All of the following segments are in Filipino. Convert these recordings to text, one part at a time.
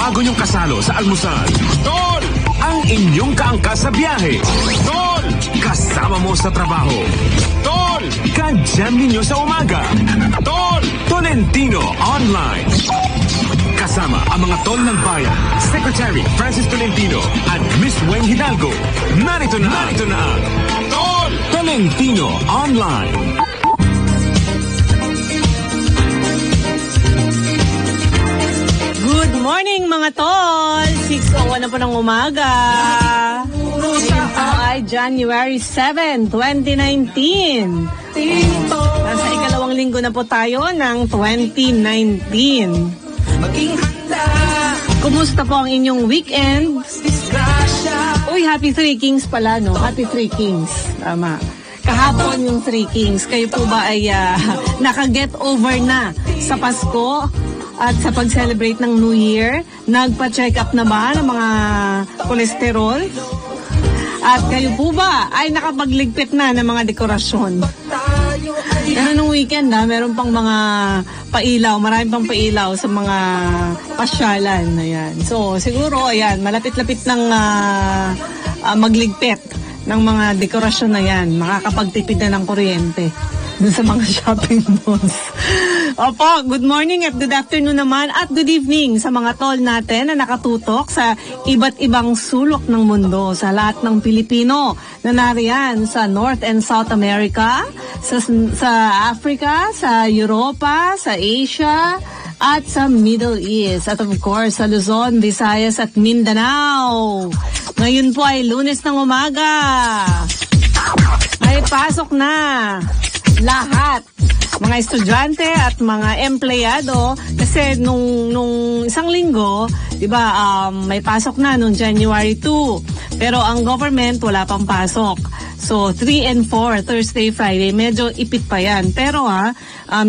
bago niyong kasalo sa almusal. Tol! Ang inyong kaangkas sa biyahe. Tol! Kasama mo sa trabaho. Tol! Ka-jam ninyo sa umaga. Tol! Tolentino Online. Kasama ang mga tol ng bayan, Secretary Francis Tolentino at Miss Weng Hidalgo. Narito na ang Tol! Tolentino Online. Good morning mga tol! 6:01 na po ng umaga. Ngayon po ay January 7, 2019. Nasa ikalawang linggo na po tayo ng 2019. Kumusta po ang inyong weekend? Uy, happy Three Kings pala, no? Happy Three Kings. Tama. Kahapon yung Three Kings. Kayo po ba ay naka-get over na sa Pasko? At sa pag-celebrate ng New Year, nagpa-check up na ba ng mga kolesterol? At kayo po ba ay nakapagligpit na ng mga dekorasyon? Pero nung weekend meron pang mga pailaw, marami pang pailaw sa mga pasyalan. Ayan. So siguro, ayan, malapit-lapit ng magligpit ng mga dekorasyon na yan. Makakapagtipid na ng kuryente dun sa mga shopping malls. Opo, good morning at good afternoon naman at good evening sa mga tol natin na nakatutok sa iba't ibang sulok ng mundo, sa lahat ng Pilipino na nariyan sa North and South America, sa Africa, sa Europa, sa Asia, at sa Middle East. At of course, sa Luzon, Visayas at Mindanao. Ngayon po ay Lunes ng umaga. May pasok na lahat, mga estudyante at mga empleyado, kasi nung isang linggo, 'di ba, may pasok na nung January 2. Pero ang government wala pang pasok. So 3 and 4, Thursday, Friday, medyo ipit pa 'yan. Pero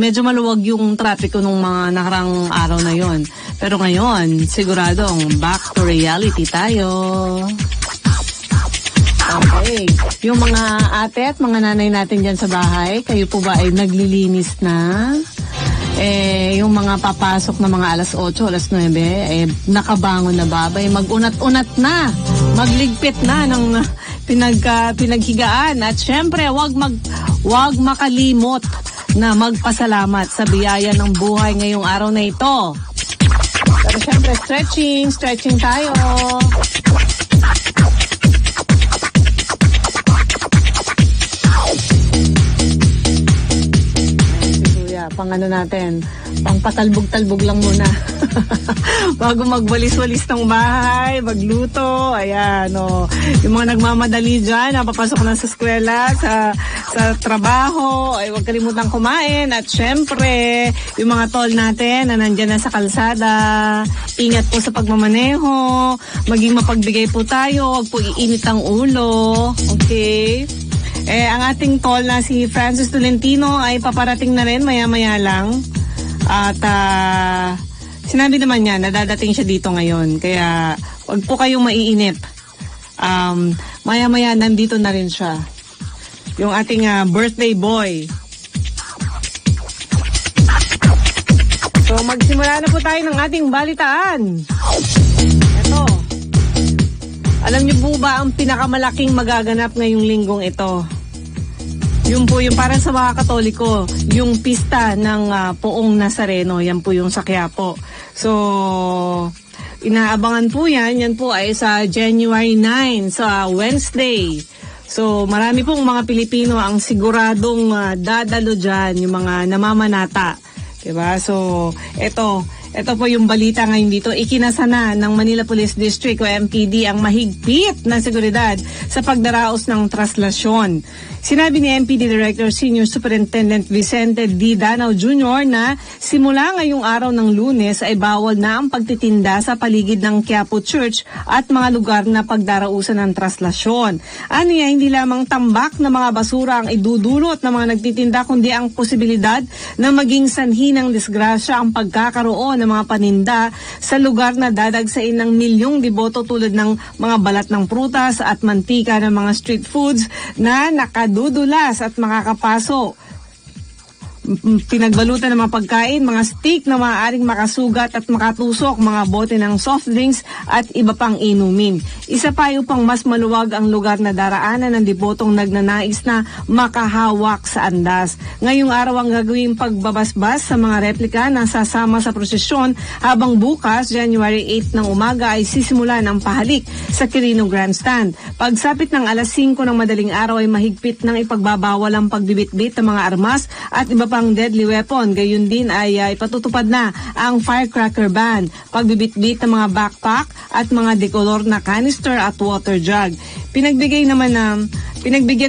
medyo maluwag yung trapiko nung mga nakarang araw na 'yon. Pero ngayon, siguradong back to reality tayo. Okay. Yung mga ate at mga nanay natin dyan sa bahay, kayo po ba ay naglilinis na? Yung mga papasok na mga alas 8, alas 9, nakabangon na ba? Mag-unat-unat na, magligpit na ng pinaghigaan. At syempre, wag makalimot na magpasalamat sa biyaya ng buhay ngayong araw na ito. Pero syempre, stretching tayo. Pang natin, pang patalbog-talbog lang muna. Bago magwalis-walis ng bahay, magluto, ayan, yung mga nagmamadali dyan, napapasok na sa eskwela, sa trabaho, ay huwag kalimutan kumain. At syempre, yung mga tol natin na nandyan na sa kalsada, ingat po sa pagmamaneho, maging mapagbigay po tayo, huwag po iinit ang ulo, okay? Ang ating tol na si Francis Tolentino ay paparating na rin maya-maya lang. At sinabi naman niya na dadating siya dito ngayon. Kaya wag po kayong maiinip. Maya-maya nandito na rin siya. Yung ating birthday boy. So magsimula na po tayo ng ating balitaan. Ito. Alam niyo po ba ang pinakamalaking magaganap ngayong linggong ito? Yung po yung para sa mga Katoliko, yung pista ng Poong Nazareno, yan po yung sa Quiapo. So, inaabangan po yan po ay sa January 9, sa Wednesday. So, marami pong mga Pilipino ang siguradong dadalo dyan, yung mga namamanata. Diba? So, ito po yung balita ngayon dito. Ikinasana ng Manila Police District o MPD ang mahigpit na seguridad sa pagdaraos ng traslasyon. Sinabi ni MPD Director Senior Superintendent Vicente D. Danao Jr. na simula ngayong araw ng Lunes ay bawal na ang pagtitinda sa paligid ng Quiapo Church at mga lugar na pagdarausan ng traslasyon. Aniya, hindi lamang tambak na mga basura ang idudulot ng mga nagtitinda, kundi ang posibilidad na maging sanhi ng disgrasya ang pagkakaroon ng mga paninda sa lugar na dadagsain ng milyong deboto tulad ng mga balat ng prutas at mantika ng mga street foods na nakadudulas at makakapaso pinagbalutan ng mga pagkain, mga steak na maaaring makasugat at makatusok, mga bote ng soft drinks at iba pang inumin. Isa pa upang mas maluwag ang lugar na daraanan ng debotong nagnanais na makahawak sa andas. Ngayong araw ang gagawing pagbabasbas sa mga replika na sasama sa prosesyon, habang bukas, January 8 ng umaga ay sisimula ng pahalik sa Quirino Grandstand. Pagsapit ng alas 5 ng madaling araw ay mahigpit ng ipagbabawal ang pagbibitbit ng mga armas at iba pang deadly weapon. Gayun din ay ipatutupad na ang firecracker ban, pagbibitbit ng mga backpack at mga dekolor na canister at water jug. Pinagbigyan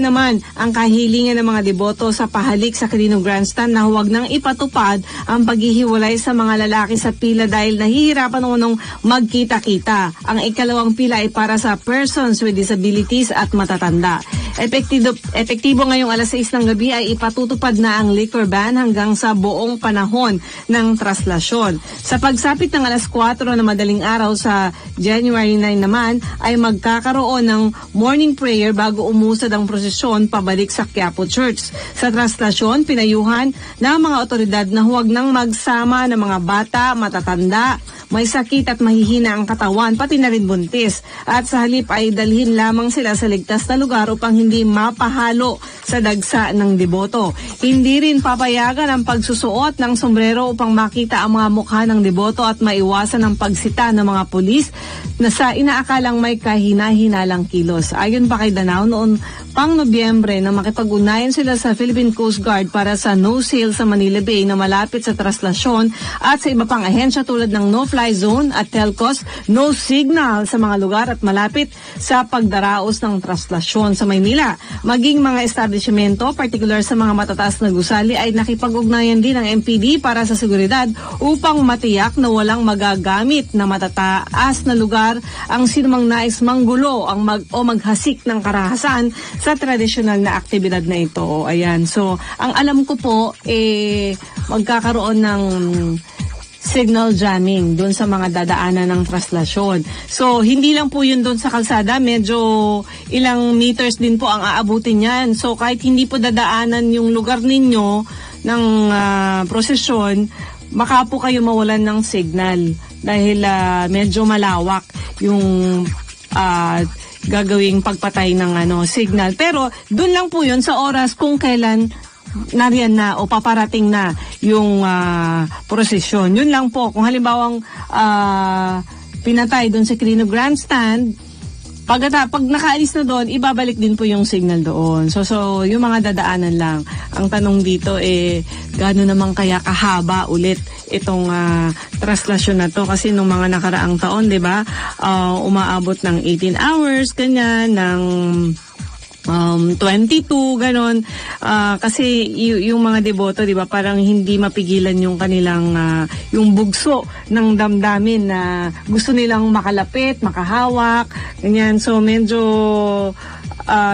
naman ang kahilingan ng mga deboto sa pahalik sa Quirino Grandstand na huwag nang ipatupad ang paghihiwalay sa mga lalaki sa pila dahil nahihirapan unong magkita-kita. Ang ikalawang pila ay para sa persons with disabilities at matatanda. Epektibo ngayong alas 6 ng gabi ay ipatutupad na ang liquor ban hanggang sa buong panahon ng traslasyon. Sa pagsapit ng alas 4 na madaling araw sa January 9 naman ay magkakaroon ng morning prayer bago umusad ang prosesyon pabalik sa Quiapo Church. Sa traslasyon, pinayuhan ng mga otoridad na huwag nang magsama ng mga bata, matatanda, may sakit at mahihina ang katawan, pati na rin buntis. At sa halip ay dalhin lamang sila sa ligtas na lugar upang hindi mapahalo sa dagsa ng deboto. Hindi rin papayagan ang pagsusuot ng sombrero upang makita ang mga mukha ng deboto at maiwasan ang pagsita ng mga pulis na sa inaakalang may kahina-hinalang kilos. Ayon pa kay Danao, noon pang Nobyembre na makipag-unayan sila sa Philippine Coast Guard para sa no-sail sa Manila Bay na malapit sa traslasyon at sa iba pang ahensya tulad ng no-fly zone at telcos, no signal sa mga lugar at malapit sa pagdaraos ng traslasyon sa Maynila. Maging mga establishmento, particular sa mga matataas na gusali, ay nakipag-ugnayan din ng MPD para sa seguridad upang matiyak na walang magagamit na matataas na lugar ang sinumang nais manggulo o maghasik ng karahasan sa tradisyonal na aktibidad na ito. Ayan. So, ang alam ko po, magkakaroon ng signal jamming doon sa mga dadaanan ng traslasyon. So, hindi lang po yun doon sa kalsada, medyo ilang meters din po ang aabutin yan. So, kahit hindi po dadaanan yung lugar ninyo ng prosesyon, baka po kayo mawalan ng signal dahil medyo malawak yung gagawing pagpatay ng signal. Pero doon lang po yun sa oras kung kailan nariyan na o paparating na yung prosesyon. Yun lang po. Kung halimbawang pinatay doon sa Quirino Grandstand, pag nakaalis na doon, ibabalik din po yung signal doon. So yung mga dadaanan lang. Ang tanong dito gaano naman kaya kahaba ulit itong traslasyon na to, kasi nung mga nakaraang taon, 'di ba? Umaabot ng 18 hours ganyan, ng 22 ganon, kasi yung mga deboto, 'di ba, parang hindi mapigilan yung kanilang yung bugso ng damdamin na gusto nilang makalapit, makahawak, ganyan. So medyo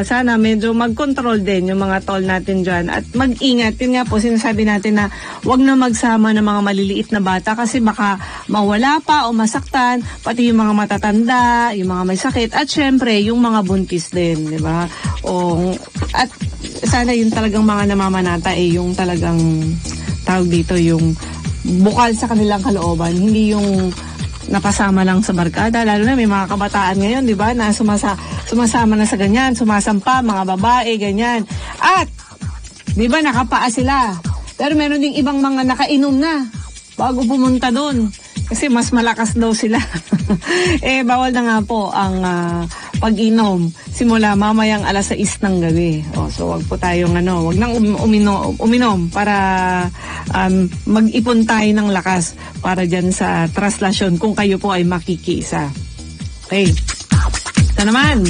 sana medyo mag-control din yung mga tol natin dyan at mag-ingat. Yun nga po, sinasabi natin na wag na magsama ng mga maliliit na bata kasi baka mawala pa o masaktan, pati yung mga matatanda, yung mga may sakit, at syempre yung mga buntis din, di ba? At sana yung talagang mga namamanata yung talagang tawag dito, yung bukal sa kanilang kalooban, hindi yung napasama lang sa barkada, lalo na may mga kabataan ngayon, di ba, na sumasama na sa ganyan, sumasampa, mga babae, ganyan. At, di ba, nakapaa sila. Pero meron ding ibang mga nakainom na bago pumunta doon. Kasi mas malakas daw sila. Bawal na nga po ang pag-inom simula mamayang alas 6 ng gabi. So wag po tayong wag nang uminom para mag-ipon tayo ng lakas para dyan sa traslasyon kung kayo po ay makikiisa. Okay. Ito naman.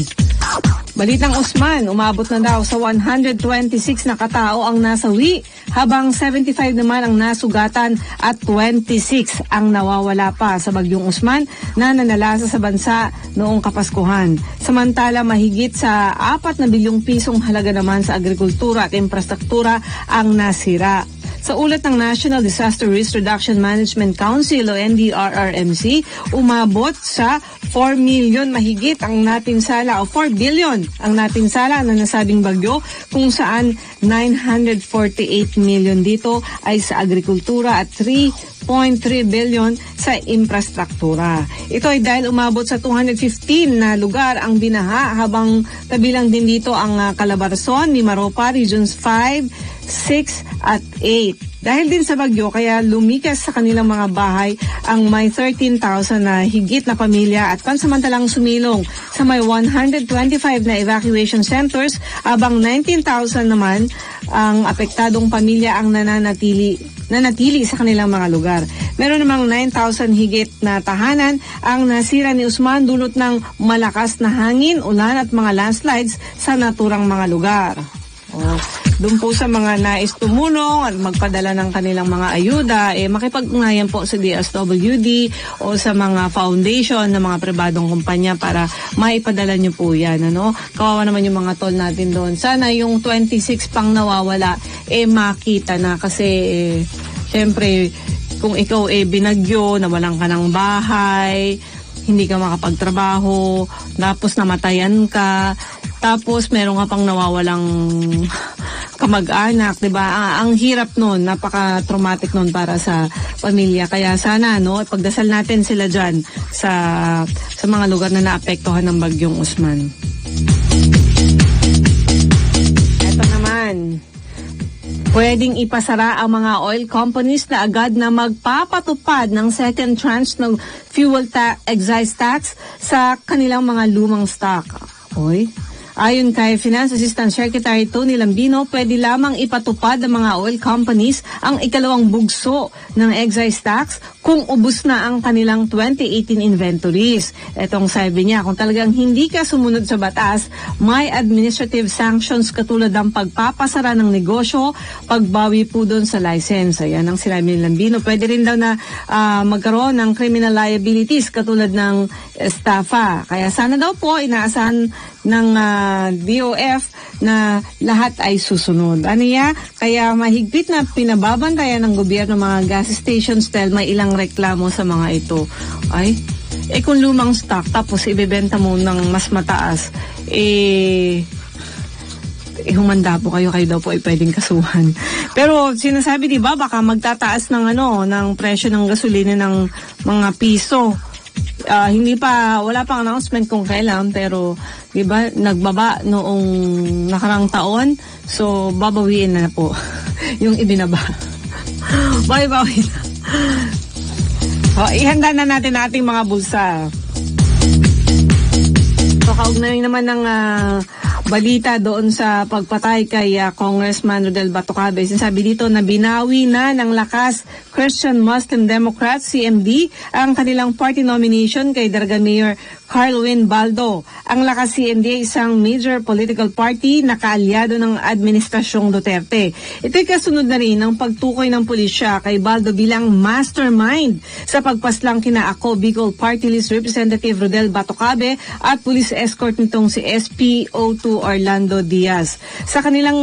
Balitang Usman, umabot na daw sa 126 na katao ang nasawi, habang 75 naman ang nasugatan at 26 ang nawawala pa sa Bagyong Usman na nanalasa sa bansa noong Kapaskuhan. Samantala, mahigit sa 4 na bilyong pisong halaga naman sa agrikultura at infrastruktura ang nasira. Sa ulat ng National Disaster Risk Reduction Management Council o NDRRMC, umabot sa 4 million mahigit ang napinsala o 4 billion ang napinsala na nasabing bagyo, kung saan 948 million dito ay sa agrikultura at 3.3 billion sa infrastruktura. Ito ay dahil umabot sa 215 na lugar ang binaha, habang kabilang din dito ang Calabarzon, Mimaropa, Regions 5, 6 at 8. Dahil din sa bagyo, kaya lumikas sa kanilang mga bahay ang may 13,000 na higit na pamilya at pansamantalang sumilong sa may 125 na evacuation centers, habang 19,000 naman ang apektadong pamilya ang nanatili sa kanilang mga lugar. Meron namang 9,000 higit na tahanan ang nasira ni Usman dulot ng malakas na hangin, ulan at mga landslides sa naturang mga lugar. Doon po sa mga nais tumulong at magpadala ng kanilang mga ayuda, makipag-ugnayan po sa DSWD o sa mga foundation ng mga pribadong kumpanya para maipadala nyo po yan. Kawawa naman yung mga toll natin doon. Sana yung 26 pang nawawala, makita na kasi syempre kung ikaw binagyo, nawalan ka ng bahay, hindi ka makapagtrabaho, tapos namatayan ka, tapos meron nga pang nawawalang kamag-anak, 'di ba? Ang hirap noon, napaka-traumatic noon para sa pamilya. Kaya sana ipagdasal natin sila diyan sa mga lugar na naapektuhan ng bagyong Usman. Ito naman, pwedeng ipasara ang mga oil companies na agad na magpapatupad ng second tranche ng fuel excise tax sa kanilang mga lumang stock. Ayon kay Finance Assistant Secretary Tony Lambino, pwede lamang ipatupad ng mga oil companies ang ikalawang bugso ng excise tax kung ubos na ang kanilang 2018 inventories. Etong sabi niya, kung talagang hindi ka sumunod sa batas, may administrative sanctions katulad ng pagpapasara ng negosyo, pagbawi po doon sa license. Ayan ang sinabi ni Lambino. Pwede rin daw na magkaroon ng criminal liabilities katulad ng estafa. Kaya sana daw po inaasahan ng DOF na lahat ay susunod. Kaya mahigpit na pinababantayan ng gobyerno mga gas stations dahil may ilang reklamo sa mga ito. Kung lumang stock tapos ibebenta mo ng mas mataas, humanda po kayo daw po ay pwedeng kasuhan. Pero sinasabi, di ba, baka magtataas ng ng presyo ng gasolina ng mga piso. Wala pang announcement kung kailan, pero di ba nagbaba noong nakarang taon, so babawiin na po yung ibinaba. Bawi na. Ihanda na natin ating mga bulsa. So kaugnay naman ng balita doon sa pagpatay kay Congressman Rodel Batocabe. Sinasabi dito na binawi na ng Lakas Christian Muslim Democrats, CMD, ang kanilang party nomination kay Daraga Mayor Carlwin Baldo. Ang Lakas CMD ay isang major political party na kaalyado ng Administrasyong Duterte. Ito'y kasunod na rin ng pagtukoy ng pulisya kay Baldo bilang mastermind sa pagpaslang kina Ako Bicol Party List Representative Rodel Batocabe at police escort nitong si SPO2 Orlando Diaz. Sa kanilang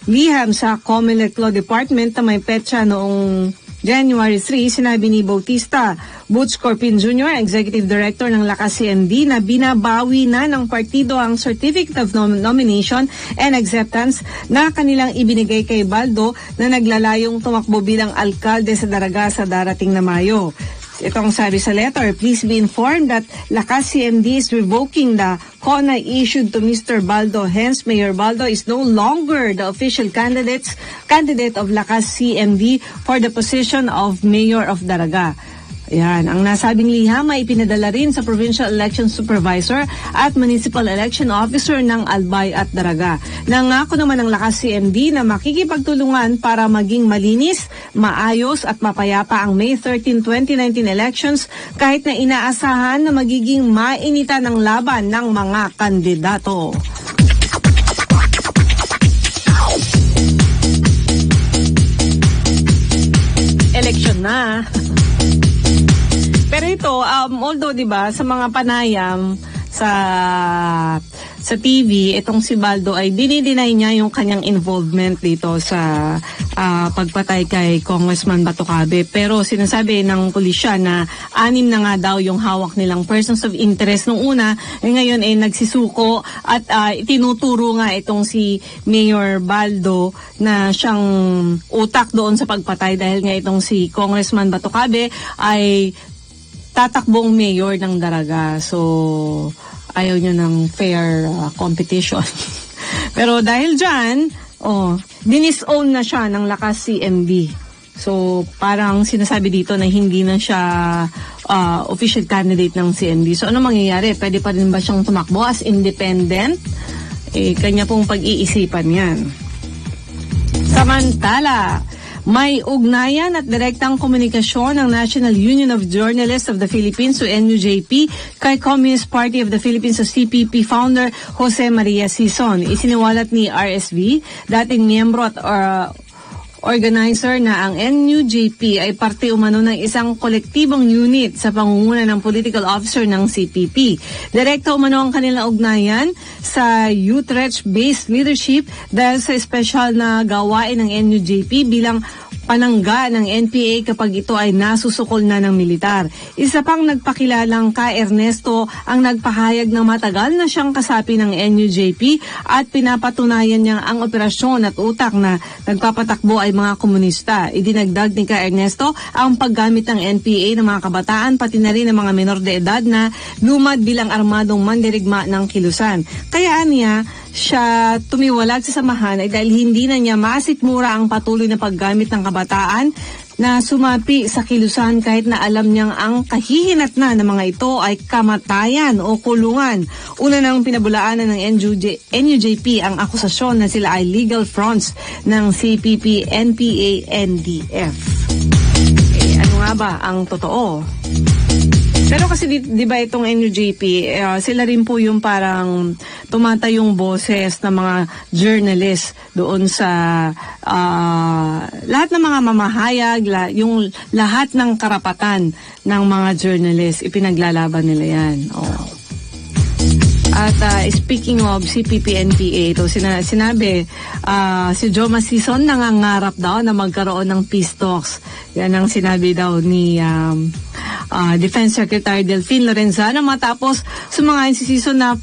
liham sa Comelec Law Department na may petsa noong January 3, sinabi ni Bautista Butch Corpin Jr., Executive Director ng Lakas CMD, na binabawi na ng partido ang Certificate of Nomination and Acceptance na kanilang ibinigay kay Baldo na naglalayong tumakbo bilang alkalde sa Daraga sa darating na Mayo. Itong sabi sa letter, please be informed that Lakas CMD is revoking the CONA issued to Mr. Baldo. Hence, Mayor Baldo is no longer the official candidate of Lakas CMD for the position of Mayor of Daraga. Yan, ang nasabing liham ay ipinadala rin sa Provincial Election Supervisor at Municipal Election Officer ng Albay at Daraga. Nangako naman ng Lakas CMD na makikipagtulungan para maging malinis, maayos at mapayapa ang May 13, 2019 elections kahit na inaasahan na magiging mainitan ng laban ng mga kandidato. Election na. Pero ito, although 'di ba sa mga panayam sa TV, itong si Baldo ay dinideny niya yung kanyang involvement dito sa pagpatay kay Congressman Batocabe. Pero sinasabi ng pulisya na 6 na nga daw yung hawak nilang persons of interest nung una, ngayon nagsisuko at tinuturo nga itong si Mayor Baldo na siyang utak doon sa pagpatay dahil nga itong si Congressman Batocabe ay tatakbong mayor ng Daraga. So, ayaw nyo ng fair competition. Pero dahil dyan, dinisown na siya ng lakas CMD. So, parang sinasabi dito na hindi na siya official candidate ng CMD. So, ano mangyayari? Pwede pa rin ba siyang tumakbo as independent? Kanya pong pag-iisipan yan. Samantala, may ugnayan at direktang komunikasyon ng National Union of Journalists of the Philippines o NUJP kay Communist Party of the Philippines o CPP founder Jose Maria Sison. Isiniwalat ni RSV, dating miyembro at organizer na ang NUJP ay parte umano ng isang kolektibong unit sa pangunguna ng political officer ng CPP. Direkta umano ang kanilang ugnayan sa Utrecht-based leadership dahil sa espesyal na gawain ng NUJP bilang panangga ng NPA kapag ito ay nasusukol na ng militar. Isa pang nagpakilalang Ka Ernesto ang nagpahayag na matagal na siyang kasapi ng NUJP at pinapatunayan niya ang operasyon at utak na nagpapatakbo ay mga komunista. Idinagdag ni Ka Ernesto ang paggamit ng NPA ng mga kabataan pati na rin ng mga menor de edad na lumad bilang armadong mandirigma ng kilusan. Kaya niya siya tumiwalag sa samahan ay dahil hindi na niya masikmura ang patuloy na paggamit ng kabataan na sumapi sa kilusan kahit na alam niyang ang kahihinatnan ng mga ito ay kamatayan o kulungan. Una nang pinabulaanan ng NUJP ang akusasyon na sila ay legal fronts ng CPP, NPA, NDF. Ano nga ba ang totoo? Pero kasi di ba itong NUJP, sila rin po yung parang tumatayong boses ng mga journalists doon sa lahat ng mga mamahayag, yung lahat ng karapatan ng mga journalists, ipinaglalaban nila yan. At speaking of CPP-NPA, ito sinabi, si Joma Sison nangangarap daw na magkaroon ng peace talks. Yan ang sinabi daw ni Defense Secretary Delfin Lorenzana matapos sumangayon si Sison na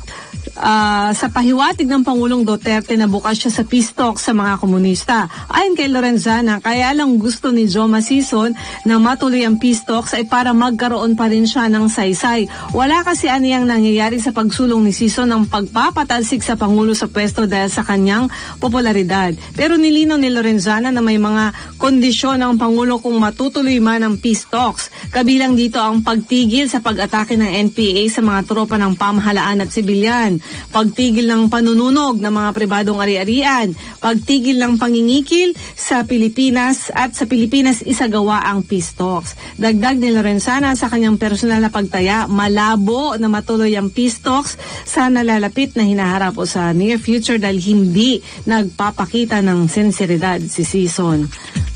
sa pahiwatig ng Pangulong Duterte na bukas siya sa peace talk sa mga komunista. Ayon kay Lorenzana, kaya lang gusto ni Joma Sison na matuloy ang peace talks ay para magkaroon pa rin siya ng saysay. Wala kasi aniyang nangyayari sa pagsulong ni Sison ng pagpapatalsik sa Pangulo sa pwesto dahil sa kanyang popularidad. Pero nilinaw ni Lorenzana na may mga kondisyon ng Pangulo kung matutuloy man ang peace talks. Kabilang dito ang pagtigil sa pag-atake ng NPA sa mga tropa ng pamahalaan at sibilyan, pagtigil ng panununog ng mga pribadong ari-arian, pagtigil ng pangingikil sa Pilipinas at sa Pilipinas isagawa ang peace talks. Dagdag ni Lorenzana sa kanyang personal na pagtaya, malabo na matuloy ang peace talks sa nalalapit na hinaharap o sa near future dahil hindi nagpapakita ng sinseridad si Sison.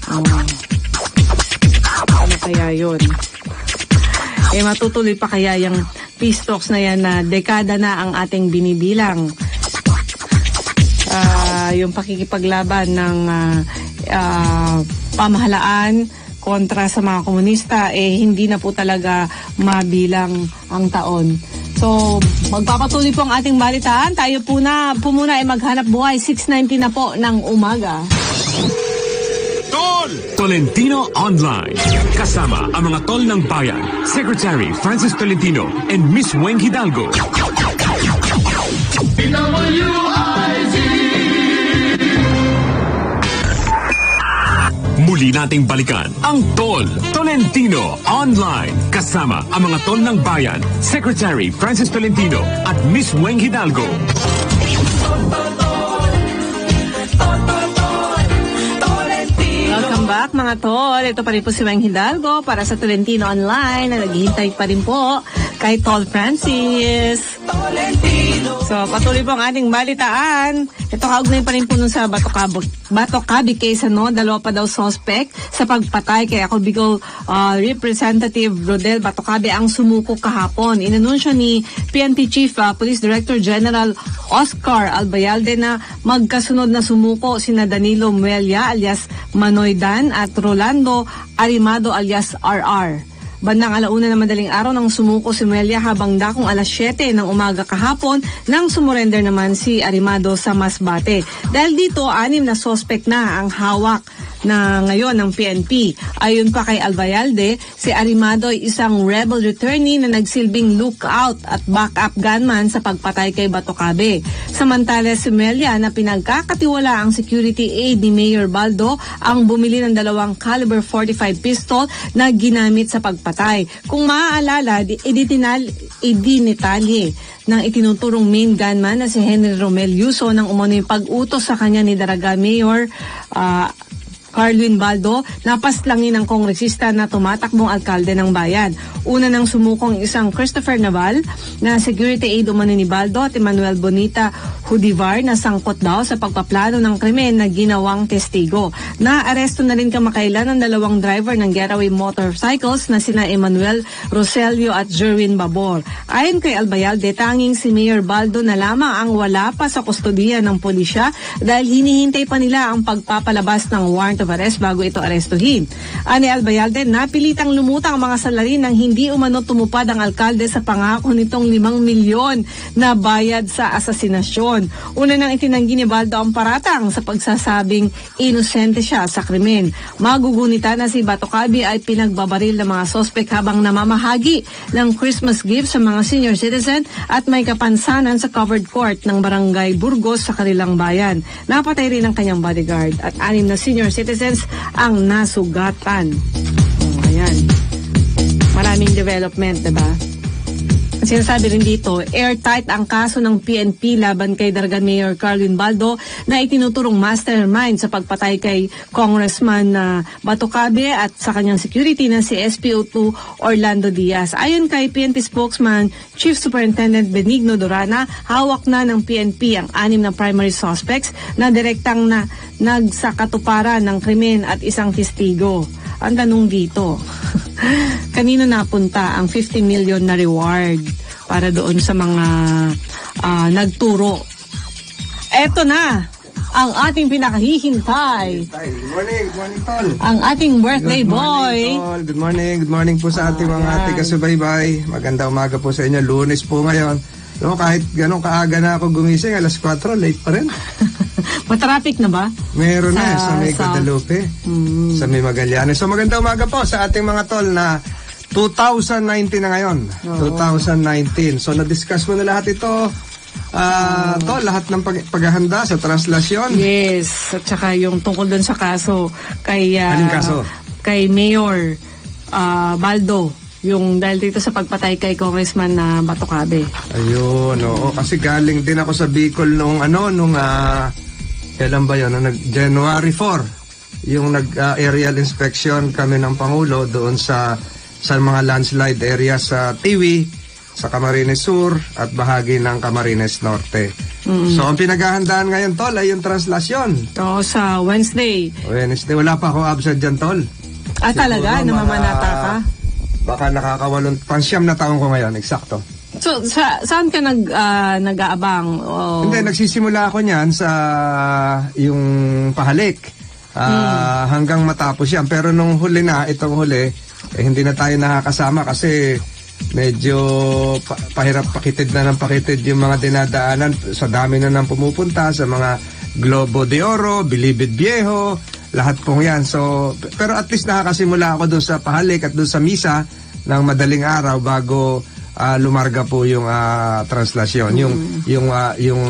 Ano kaya yun? Matutuloy pa kaya yung peace talks na yan na dekada na ang ating binibilang? Yung pakikipaglaban ng pamahalaan kontra sa mga komunista, hindi na po talaga mabilang ang taon. So, magpapatuloy po ang ating balitaan. Tayo po muna ay maghanap buhay. 6:90 na po ng umaga. Tolentino Online. Kasama ang mga tol ng bayan, Secretary Francis Tolentino and Miss Weng Hidalgo. Muli nating balikan ang Tolentino Online. Kasama ang mga tol ng bayan, Secretary Francis Tolentino at Miss Weng Hidalgo. Welcome back mga tol. Ito pa rin po si Weng Hidalgo para sa Tolentino Online na naghihintay pa rin po kay Tol Francis. So, patuloy po ang ating balitaan. Ito kaugnay pa rin po nun sa Batocabe case, no? Dalawa pa daw suspect sa pagpatay kay Ako Bicol Representative Rodel Batocabe ang sumuko kahapon. Inanunsyo ni PNP Chief Police Director General Oscar Albayalde na magkasunod na sumuko sina Danilo Muelia alias Manoy Dan at Rolando Arimado alias RR. Bandang 1:00 na madaling araw nang sumuko si Muelia habang dakong 7:00 ng umaga kahapon nang sumurrender naman si Arimado sa Masbate. Dahil dito, 6 na suspect na ang hawak na ngayon ng PNP. Ayon pa kay Albayalde, si Arimado ay isang rebel returnee na nagsilbing lookout at backup gunman sa pagpatay kay Batocabe. Samantala si Muelia na pinagkakatiwala ang security aid ni Mayor Baldo ang bumili ng 2 caliber 45 pistol na ginamit sa pagpatay. Kung maaalala, idinitalye ng itinuturong main gunman na si Henry Romel Yuso nang umano yung pag-utos sa kanya ni Daraga Mayor Carlwin Baldo na paslangin ng kongresista na tumatakbong alkalde ng bayan. Una nang sumukong isang Christopher Naval na security aid umano ni Baldo at Emmanuel Bonita Hudivar na sangkot daw sa pagpaplano ng krimen na ginawang testigo. Naaresto na rin kamakailan ang 2 driver ng getaway motorcycles na sina Emmanuel Roselio at Jerwin Babor. Ayon kay Albayalde, tanging si Mayor Baldo na lamang ang wala pa sa kustodiya ng pulisya dahil hinihintay pa nila ang pagpapalabas ng warrant of arrest bago ito arestuhin. Ani Albayalde, napilitang lumutang ang mga salarin nang hindi umano tumupad ang alkalde sa pangako nitong 5 milyon na bayad sa asasinasyon. Una nang itinanggi ni Baldo ang paratang sa pagsasabing inosente siya sa krimen. Magugunita na si Batocabe ay pinagbabaril ng mga sospek habang namamahagi ng Christmas gift sa mga senior citizen at may kapansanan sa covered court ng Barangay Burgos sa kanilang bayan. Napatay rin ang kanyang bodyguard at 6 na senior citizens ang nasugatan. Ayan. Maraming development, diba? Sinasabi rin dito, airtight ang kaso ng PNP laban kay Daraga Mayor Carlwin Baldo na itinuturong mastermind sa pagpatay kay Congressman Batocabe at sa kanyang security na si SPO2 Orlando Diaz. Ayon kay PNP spokesman Chief Superintendent Benigno Durana, hawak na ng PNP ang 6 na primary suspects na direktang na nagsakatuparan ng krimen at isang testigo. Ang tanong dito, kanino napunta ang 50 million na reward para doon sa mga nagturo? Eto na ang ating pinakahihintay. Good morning, Tol. Ang ating birthday boy. Tol. Good morning po sa ating mga ate kasubaybay. Maganda umaga po sa inyo. Lunes po ngayon. No, kahit ganun kaaga na ako gumising, 4:00, late pa rin. Matraffic na ba? Meron na sa may Guadalupe, sa may Magallanes. So maganda umaga po sa ating mga tol na 2019 na ngayon. 2019. So na-discuss mo na lahat ito. Tol, lahat ng paghahanda sa translasyon. Yes, at saka yung tungkol dun sa kaso kay Anong kaso? Kay Mayor Baldo. Yung dahil dito sa pagpatay kay Congressman na Batocabe. Ayun, oo. Kasi galing din ako sa Bicol nung kailan ba yun? January 4. Yung aerial inspection kami ng Pangulo doon sa mga landslide area sa Tiwi, sa Camarines Sur at bahagi ng Camarines Norte. So ang pinaghahandaan ngayon, Tol, ay yung translasyon. Oo, sa Wednesday. Wala pa ako absent dyan, Tol. Talaga? Namamanata ka? Baka pang-siyam na taon ko ngayon, eksakto. So, saan ka nag-aabang? Hindi, nagsisimula ako niyan sa yung Pahalik. Hanggang matapos yan. Pero nung itong huli, hindi na tayo nakakasama kasi medyo pahirap pakitid yung mga dinadaanan. Sa dami na nang pumupunta sa mga Globo de Oro, Bilibid Viejo, lahat pong yan. So, pero at least nakakasimula ako doon sa Pahalik at doon sa misa ng madaling araw bago lumarga po yung translasyon, yung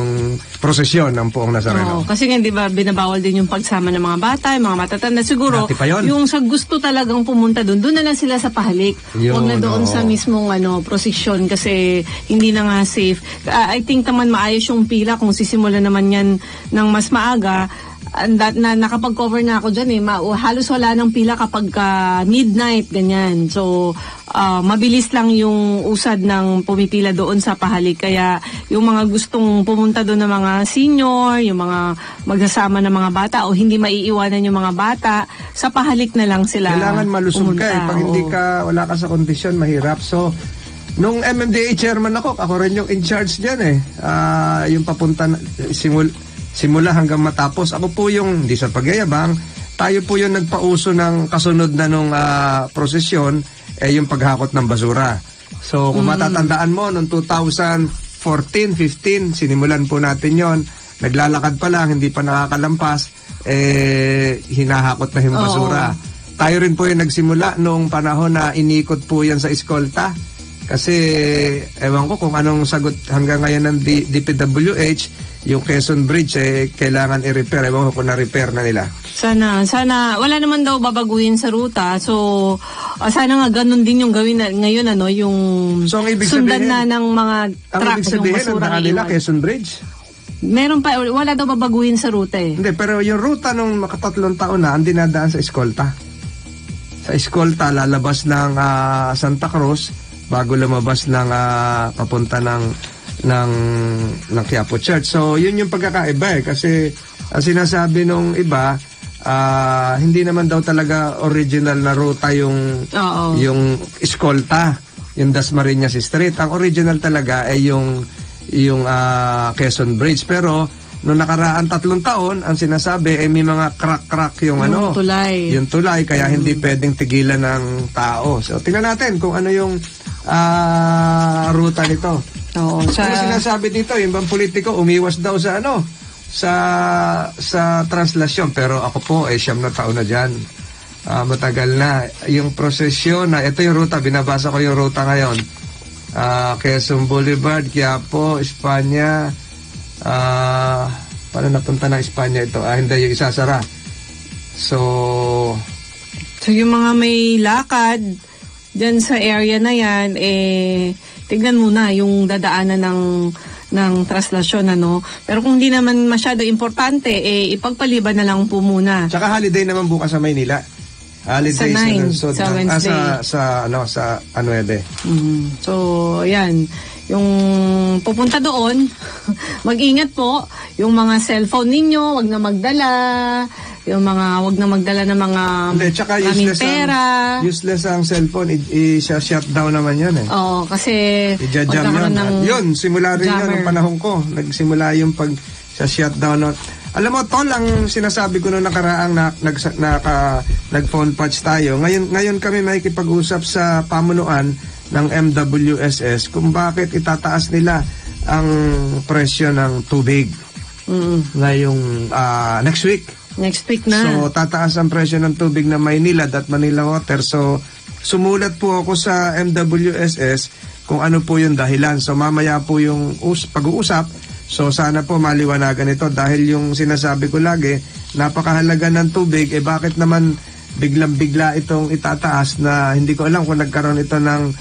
prosesyon ng Poong Nazareno. Kasi nga, di ba, binabawal din yung pagsama ng mga bata, yung mga matatanda. Siguro, yung sa gusto talagang pumunta doon na lang sila sa Pahalik. Huwag na doon sa mismong prosesyon kasi hindi na nga safe. I think naman maayos yung pila kung sisimula naman yan ng mas maaga. na nakapag-cover na ako dyan halos wala nang pila kapag midnight, ganyan. So, mabilis lang yung usad ng pumipila doon sa pahalik. Kaya yung mga gustong pumunta doon ng mga senior, yung mga magsasama ng mga bata o hindi maiiwanan yung mga bata, sa pahalik na lang sila kailangan malusog pumunta. ka Pag hindi wala ka sa kondisyon, mahirap. So, nung MMDA chairman ako rin yung in charge dyan yung papunta, simula hanggang matapos. Ako po yung, hindi sa pagyayabang, tayo po yung nagpauso ng kasunod na nung prosesyon, yung paghakot ng basura. So, kung matatandaan mo, noong 2014-15, sinimulan po natin yon. Naglalakad pa lang, hindi pa nakakalampas, hinahakot na yung basura. Tayo rin po yung nagsimula noong panahon na inikot po yan sa eskolta. Kasi, ewan ko kung anong sagot hanggang ngayon ng DPWH, yung Quezon Bridge, kailangan i-repair. Ewan ko kung na-repair na nila. Sana, wala naman daw babaguhin sa ruta. So, sana nga ganun din yung gawin ngayon, yung so, sundan na ng mga truck. Ang ibig sabihin, ang nila, Quezon Bridge? Meron pa, wala daw babaguhin sa ruta Hindi, pero yung ruta nung makatatlong taon na, ang dinadaan sa eskolta. Sa eskolta, lalabas ng Santa Cruz, bago lumabas ng papunta ng Quiapo Church. So, yun yung pagkakaiba kasi ang sinasabi nung iba, hindi naman daw talaga original na ruta yung eskolta, yung Dasmariñas Street. Ang original talaga ay yung Quezon Bridge. Pero noong nakaraan 3 taon, ang sinasabi ay may mga crack yung tulay. Yung tulay, kaya hindi pwedeng tigilan ng tao. So, tingnan natin kung ano yung ruta nito. Oo. Ano sinasabi dito, yung bang politiko umiwas daw sa sa translasyon, pero ako po 9 na taon na diyan. Matagal na yung prosesyon na ito yung ruta, binabasa ko yung ruta ngayon. Quezon Boulevard, Quiapo, Espanya. Paano napunta ng Espanya ito? Hindi, yung isasara. So yung mga may lakad dyan sa area na yan, tignan muna yung dadaanan ng traslasyon, Pero kung hindi naman masyado importante, ipagpaliban na lang po muna. Tsaka holiday naman bukas sa Maynila. Holidays sa Wednesday. Sa 9. So, yan. Yung pupunta doon, mag-ingat po. Yung mga cellphone ninyo, wag na magdala. Yung mga, wag na magdala ng mga kaming pera. Useless ang cellphone. I-shut down naman yun Oo, kasi i-jam yun. Simula rin yun ng panahon ko. Nagsimula yung pag-shut down. Alam mo, Tol, ang sinasabi ko noong nakaraang nag-phone patch tayo. Ngayon kami makikipag-usap sa pamunuan ng MWSS kung bakit itataas nila ang presyo ng tubig. Ngayong next week. Next week na. So, tataas ang presyo ng tubig na Maynila at Manila Water. So, sumulat po ako sa MWSS kung ano po yung dahilan. So, mamaya po yung pag-uusap. So, sana po maliwanagan ito dahil yung sinasabi ko lagi, napakahalaga ng tubig, bakit naman biglang-bigla itong itataas na hindi ko alam kung nagkaroon ito ng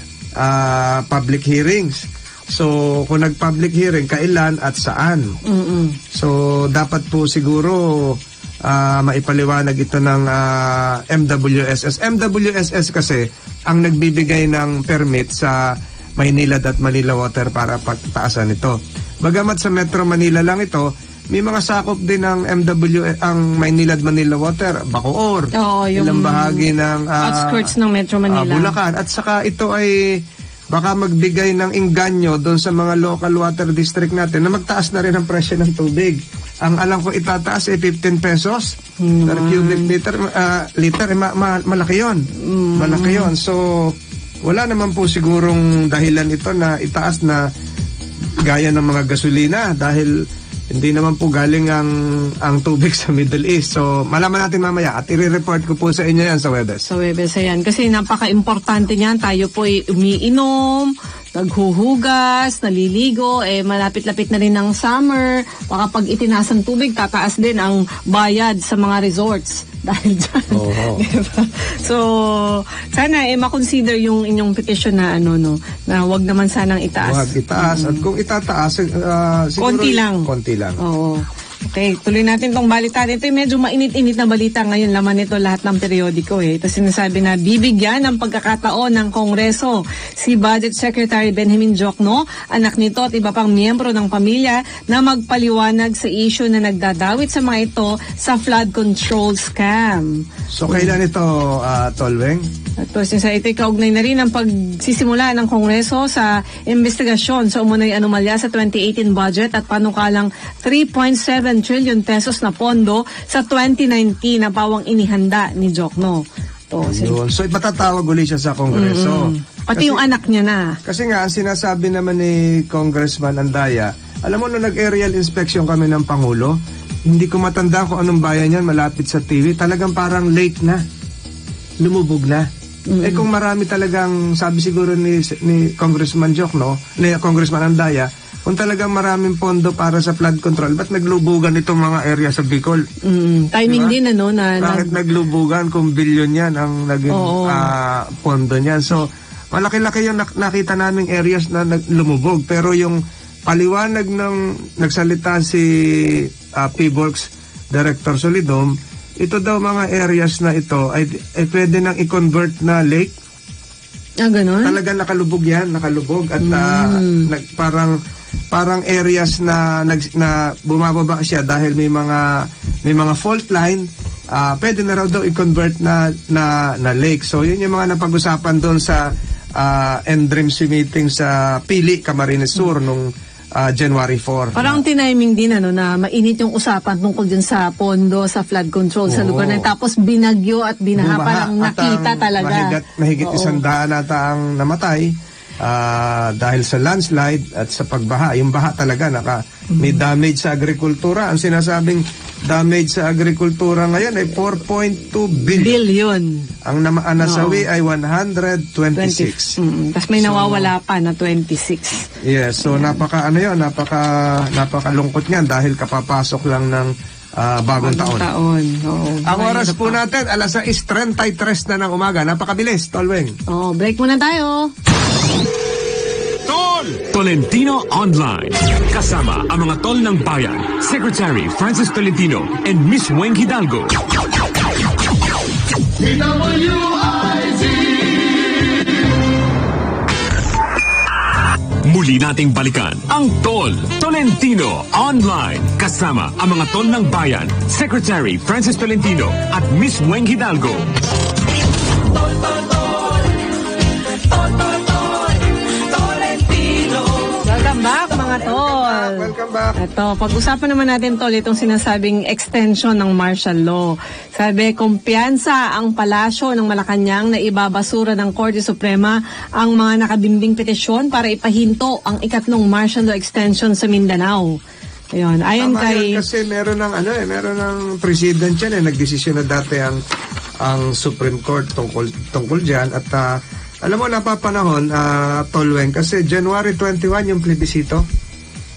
public hearings. So, kung nag-public hearing, kailan at saan? So, dapat po siguro maipaliwanag ito ng MWSS. MWSS kasi ang nagbibigay ng permit sa Maynila at Manila Water para pagtaasan ito. Bagamat sa Metro Manila lang ito, may mga sakop din ng ang Maynila at Manila Water, Bacoor, ilang bahagi ng outskirts ng Metro Manila, Bulacan. At saka ito ay baka magbigay ng engganyo doon sa mga local water district natin na magtaas na rin ang presyo ng tubig. Ang alam ko itataas ay 15 pesos per cubic liter. Malaki yun. Malaki yun. So, wala naman po sigurong dahilan ito na itaas na gaya ng mga gasolina dahil hindi naman po galing ang tubig sa Middle East. So, malaman natin mamaya at i-report ko po sa inyo yan sa Webes. Sa Webes, ayan. Kasi napaka-importante niyan. Tayo po ay umiinom, naghuhugas, naliligo, malapit-lapit na rin ng summer. Baka pag itinaas ang tubig, tataas din ang bayad sa mga resorts. Dahil dyan. Diba? So, sana makonsider yung inyong petition na na wag naman sanang itaas. Wag itaas. At kung itataas, siguro konti lang. Konti lang. Oo. Okay, tuloy natin tong balita. Ito yung medyo mainit-init na balita ngayon. Laman nito lahat ng periodiko eh. Ito sinasabi na bibigyan ng pagkakataon ng Kongreso si Budget Secretary Benjamin Diokno, anak nito at iba pang miyembro ng pamilya na magpaliwanag sa issue na nagdadawit sa mga ito sa flood control scam. So kailan ito, Tolweng? At ito'y kaugnay na rin ang pagsisimula ng Kongreso sa investigasyon sa umunoy anomalya sa 2018 budget at panukalang 3.7 trillion pesos na pondo sa 2019 na pawang inihanda ni Diokno. So ipatatawag ulit siya sa Kongreso. Pati yung anak niya na. Kasi nga, ang sinasabi naman ni Congressman Andaya, alam mo, nung nag-aerial inspection kami ng Pangulo, hindi ko matanda kung anong bayan yan, malapit sa TV, talagang parang late na. Lumubog na. Eh kung marami talagang, sabi siguro ni Congressman Diokno, ni Congressman Andaya, kung talagang maraming pondo para sa flood control, ba't naglubugan itong mga area sa Bicol? Timing din ano na... Bakit naglubugan kung bilyon yan ang naging pondo niyan? So, malaki-laki yung nakita naming areas na lumubog. Pero yung paliwanag ng nagsalita si PBORCS Director Solidom, ito daw mga areas na ito ay pwede nang i-convert na lake. Ganon? Talaga nakalubog yan, nakalubog. At parang areas na bumababa siya dahil may mga fault line, pwede na raw daw i-convert na lake. So yun yung mga napag-usapan doon sa NDRIMS meeting sa Pili, Camarines Sur nung January 4. Parang tiniming din na mainit yung usapan tungkol dyan sa pondo, sa flood control sa lugar na tapos binagyo at binaha, parang nakita talaga. Mahigit 100 ata ang namatay dahil sa landslide at sa pagbaha. Yung baha talaga may damage sa agrikultura. Ang sinasabing damage sa agrikultura ngayon ay 4.2 billion. Ang nasawi ay 126. Tapos may nawawala pa na 26. Yes, so napakalungkot niyan dahil kapapasok lang ng bagong taon. Ang oras po natin, 6:33 na ng umaga. Napakabilis, Tolweng. Break muna tayo. Tolentino Online. Kasama ang mga tol ng bayan, Secretary Francis Tolentino and Miss Weng Hidalgo. Muli nating balikan ang Tolentino Online. Kasama ang mga tol ng bayan, Secretary Francis Tolentino at Miss Weng Hidalgo. Welcome back mga tol. Welcome back. Ito, pag-usapan naman natin tol itong sinasabing extension ng martial law. Sabi, kumpiyansa ang palasyo ng Malacanang na ibabasura ng Korte Suprema ang mga nakabimbing petisyon para ipahinto ang ikatlong martial law extension sa Mindanao. Ayun, ayon kay... Kasi meron ng president yan nagdesisyon na dati ang Supreme Court tungkol dyan at alam mo, napapanahon, Tolweng, kasi January 21 yung plebisito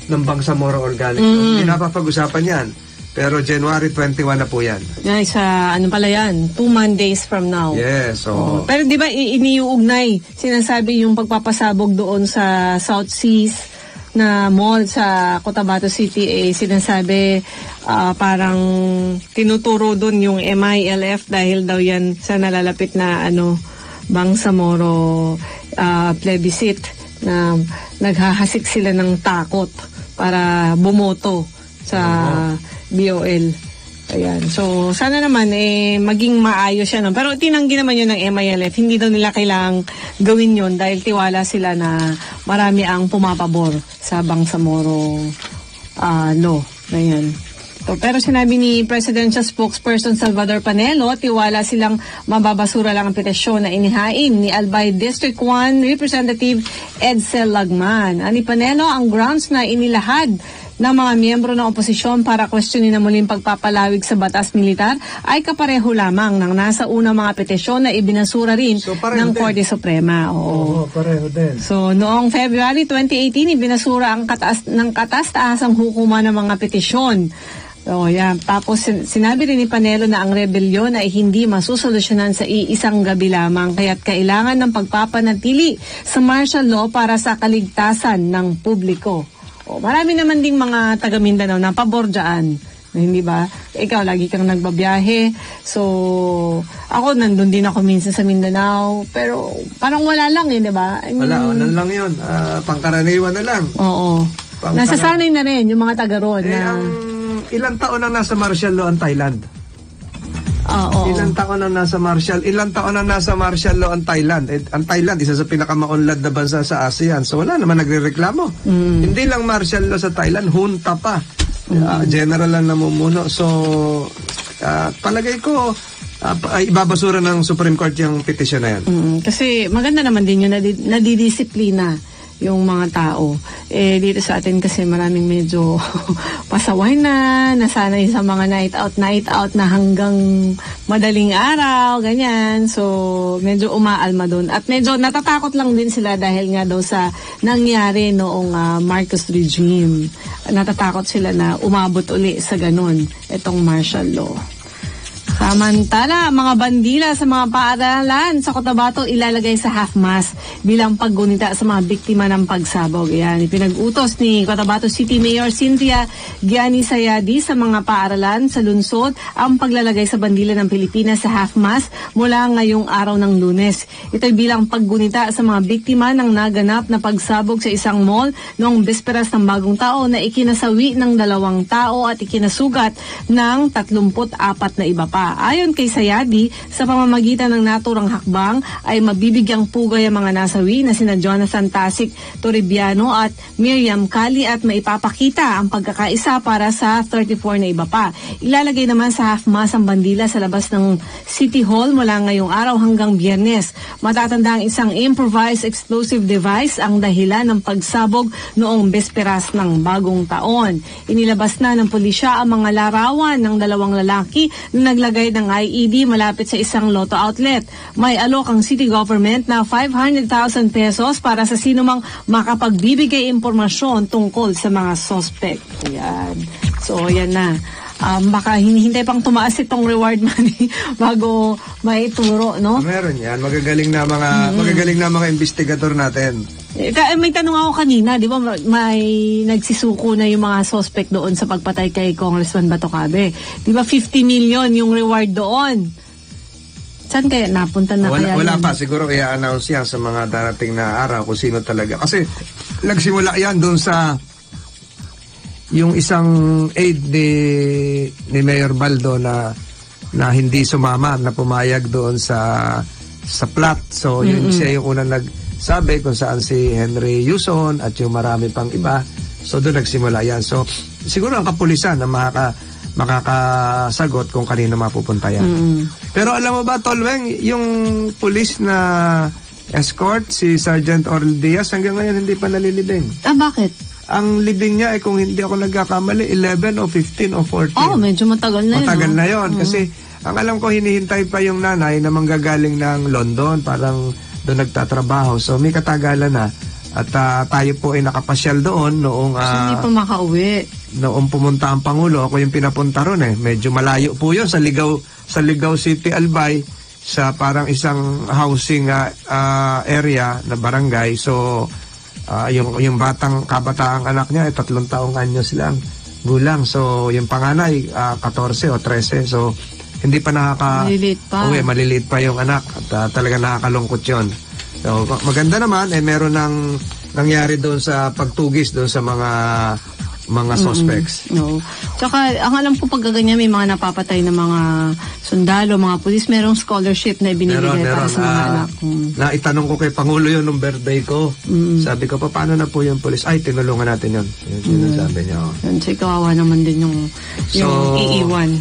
ng Bangsamoro Organic. Hindi napapag-usapan yan. Pero January 21 na po yan. Ano pala yan? 2 Mondays from now. Yes. So... Pero di ba iniuugnay, sinasabi yung pagpapasabog doon sa South Seas na mall sa Cotabato City, sinasabi parang tinuturo doon yung MILF dahil daw yan sa nalalapit na Bangsamoro plebiscite na naghahasik sila ng takot para bumoto sa BOL. Ayan. So, sana naman maging maayos yan. Pero tinanggi naman yun ng MILF. Hindi daw nila kailangang gawin yun dahil tiwala sila na marami ang pumapabor sa Bangsamoro law. Ayan. Pero sinabi ni Presidential Spokesperson Salvador Panelo, tiwala silang mababasura lang ang petisyon na inihain ni Albay District 1 Representative Edsel Lagman. Ani Panelo, ang grounds na inilahad ng mga miyembro ng oposisyon para questionin na muling pagpapalawig sa batas militar ay kapareho lamang ng nasa una mga petisyon na ibinasura rin ng Korte Suprema. Oo, pareho din. So, noong February 2018, ibinasura ang kataas-taasang hukuman ng mga petisyon. So, yan. Tapos sinabi rin ni Panelo na ang rebelyon ay hindi masusolusyonan sa iisang gabi lamang, kaya't kailangan ng pagpapanatili sa martial law para sa kaligtasan ng publiko. Marami naman ding mga taga Mindanao na pabor dyan Hindi ba? Ikaw, lagi kang nagbabiyahe. So, ako, nandun din ako minsan sa Mindanao. Pero, parang wala lang di ba? Wala, ano lang yun. Pangkaraniwan na lang. Oo. Nasasanay na rin yung mga taga roon. Ilang taon na nasa martial law ang Thailand? Ilang taon na nasa martial law ang Thailand? Ang Thailand, isa sa pinakamaunlad na bansa sa ASEAN. So wala naman nagrereklamo. Hindi lang martial law sa Thailand, junta pa. General lang namumuno. So, palagay ko, ibabasura ng Supreme Court yung petition na yan. Kasi maganda naman din yung nadidisiplina yung mga tao. Dito sa atin kasi maraming medyo pasaway na, nasanay sa mga night out na hanggang madaling araw, ganyan. So, medyo umaalma doon. At medyo natatakot lang din sila dahil nga daw sa nangyari noong Marcos regime. Natatakot sila na umabot uli sa ganun, itong martial law. Samantala, mga bandila sa mga paaralan sa Cotabato ilalagay sa half-mast bilang paggunita sa mga biktima ng pagsabog. Yan, ipinag-utos ni Cotabato City Mayor Cynthia Gianni Sayadi sa mga paaralan sa lungsod ang paglalagay sa bandila ng Pilipinas sa half-mast mula ngayong araw ng Lunes. Ito'y bilang paggunita sa mga biktima ng naganap na pagsabog sa isang mall noong bisperas ng Bagong Taon na ikinasawi ng 2 tao at ikinasugat ng 34 na iba pa. Ayon kay Sayadi, sa pamamagitan ng naturang hakbang ay mabibigyang pugay ang mga nasawi na sina Jonathan Tasik Torribiano at Miriam Kali at maipapakita ang pagkakaisa para sa 34 na iba pa. Ilalagay naman sa half-mast ang bandila sa labas ng City Hall mula ngayong araw hanggang Biyernes. Matatanda ang isang improvised explosive device ang dahilan ng pagsabog noong bisperas ng Bagong Taon. Inilabas na ng pulisya ang mga larawan ng 2 lalaki na naglagay ng IED malapit sa isang lotto outlet. May alok ang city government na 500,000 pesos para sa sinumang makapagbibigay impormasyon tungkol sa mga suspect. Ayan. So, ayan na. Baka hinihintay pang tumaas itong reward money bago maituro, no? Meron yan. Magagaling na mga investigador natin. May tanong ako kanina, di ba, may nagsisuko na yung mga suspect doon sa pagpatay kay Congressman Bato Cabe. Di ba 50 million yung reward doon? Saan kaya napunta na kaya? Wala pa. Siguro i-announce yan sa mga darating na araw kung sino talaga. Kasi nagsimula yan doon sa yung isang aide ni Mayor Baldo na hindi sumama, na pumayag doon sa plot. So, yun siya yung unang nagsabi kung saan si Henry Yuson at yung marami pang iba. So, doon nagsimula yan. So, siguro ang kapulisan na makakasagot kung kanino mapupunta yan. Pero alam mo ba, Tolweng, yung pulis na escort, si Sergeant Orl Diaz, hanggang ngayon hindi pa nalilibing. Bakit? Ang libing niya kung hindi ako nagkakamali, 11 o 15 o 14. Medyo matagal na yun. Matagal na yun. Kasi ang alam ko, hinihintay pa yung nanay na manggagaling ng London. Parang doon nagtatrabaho. So may katagalan na. At tayo po ay nakapasyal doon noong... hindi pa makauwi. Noong pumunta ang Pangulo, ako yung pinapunta ron Medyo malayo po yun sa Ligao City, Albay. Sa parang isang housing area na barangay. So... yung kabataang anak niya ay 3 taong anyos lang gulang. So yung panganay 14 o 13. So hindi pa maliliit pa yung anak at talaga nakakalungkot yon. So maganda naman meron ng nangyari doon sa pagtugis doon sa mga suspects. No. Tsaka, ang alam ko pag ganyan, may mga napapatay na mga sundalo, mga pulis, merong scholarship na ibinibigay para sa mga anak. Naitanong ko kay Pangulo yun nung birthday ko. Sabi ko, paano na po yung pulis? Ay, tinulungan natin yun. Yun sabi niya. So, kawawa naman din yung iiwan.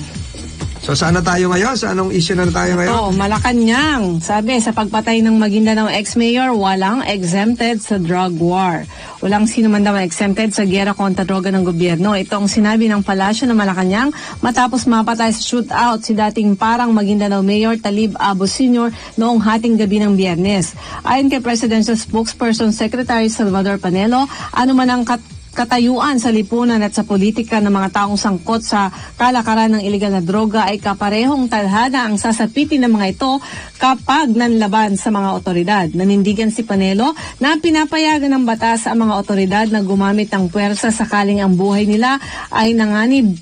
So, saan na tayo ngayon? Sa anong issue na tayo ngayon? Malacanang. Sabi, sa pagpatay ng Maguindanao ex-mayor, walang exempted sa drug war. Walang sino man daw exempted sa giyera kontra droga ng gobyerno. Ito ang sinabi ng palasyo ng Malacanang matapos mapatay sa shootout si dating parang Maguindanao Mayor Talib Abo Sr. noong hating gabi ng Biyernes. Ayon kay Presidential Spokesperson Secretary Salvador Panelo, ano man ang katayuan sa lipunan at sa politika ng mga taong sangkot sa kalakaran ng iligal na droga ay kaparehong talhana ang sasapitin ng mga ito kapag nanlaban sa mga otoridad. Nanindigan si Panelo na pinapayagan ng batas ang mga otoridad na gumamit ng puwersa sakaling ang buhay nila ay nanganganib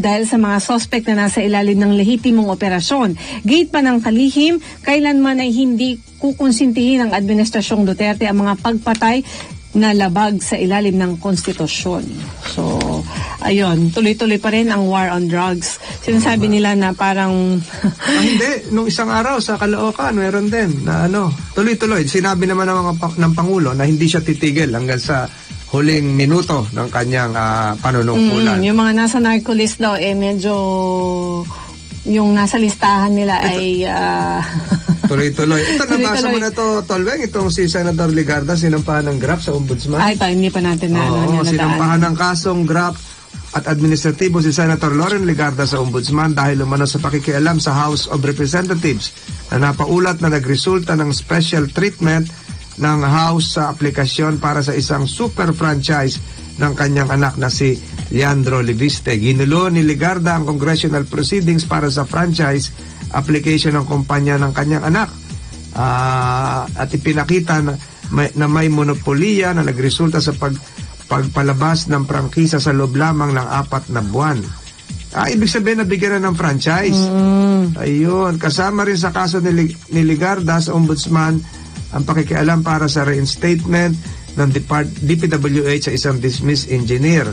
dahil sa mga sospek na nasa ilalim ng lehitimong operasyon. Gate pa ng kalihim, kailanman ay hindi kukonsintihin ng Administrasyong Duterte ang mga pagpatay na labag sa ilalim ng konstitusyon. So, ayun, tuloy-tuloy pa rin ang war on drugs. Sinasabi nila na parang... Hindi, nung isang araw sa Caloocan, meron din na tuloy-tuloy. Sinabi naman ng Pangulo na hindi siya titigil hanggang sa huling minuto ng kanyang panunungkulan. Yung mga nasa narcolist daw, medyo... yung nasa listahan nila ay... Tuloy-tuloy. Ito, nabasa mo na to, Tolweng, itong si Senator Legarda, sinampahan ng GRAP sa Ombudsman. Ay, ito, hindi pa natin sinampahan ng kasong GRAP at administratibo si Senator Loren Legarda sa Ombudsman dahil umano sa pakikialam sa House of Representatives na napaulat na nagresulta ng special treatment ng House sa aplikasyon para sa isang super franchise ng kanyang anak na si Leandro Leviste. Ginulo ni Legarda ang congressional proceedings para sa franchise application ng kumpanya ng kanyang anak at ipinakita na may monopoliya na nagresulta sa pagpalabas ng prangkisa sa loob lamang ng 4 na buwan. Ibig sabihin na bigyan na ng franchise. Ayun, kasama rin sa kaso ni Legarda sa Ombudsman ang pakikialam para sa reinstatement ng DPWH sa isang dismissed engineer.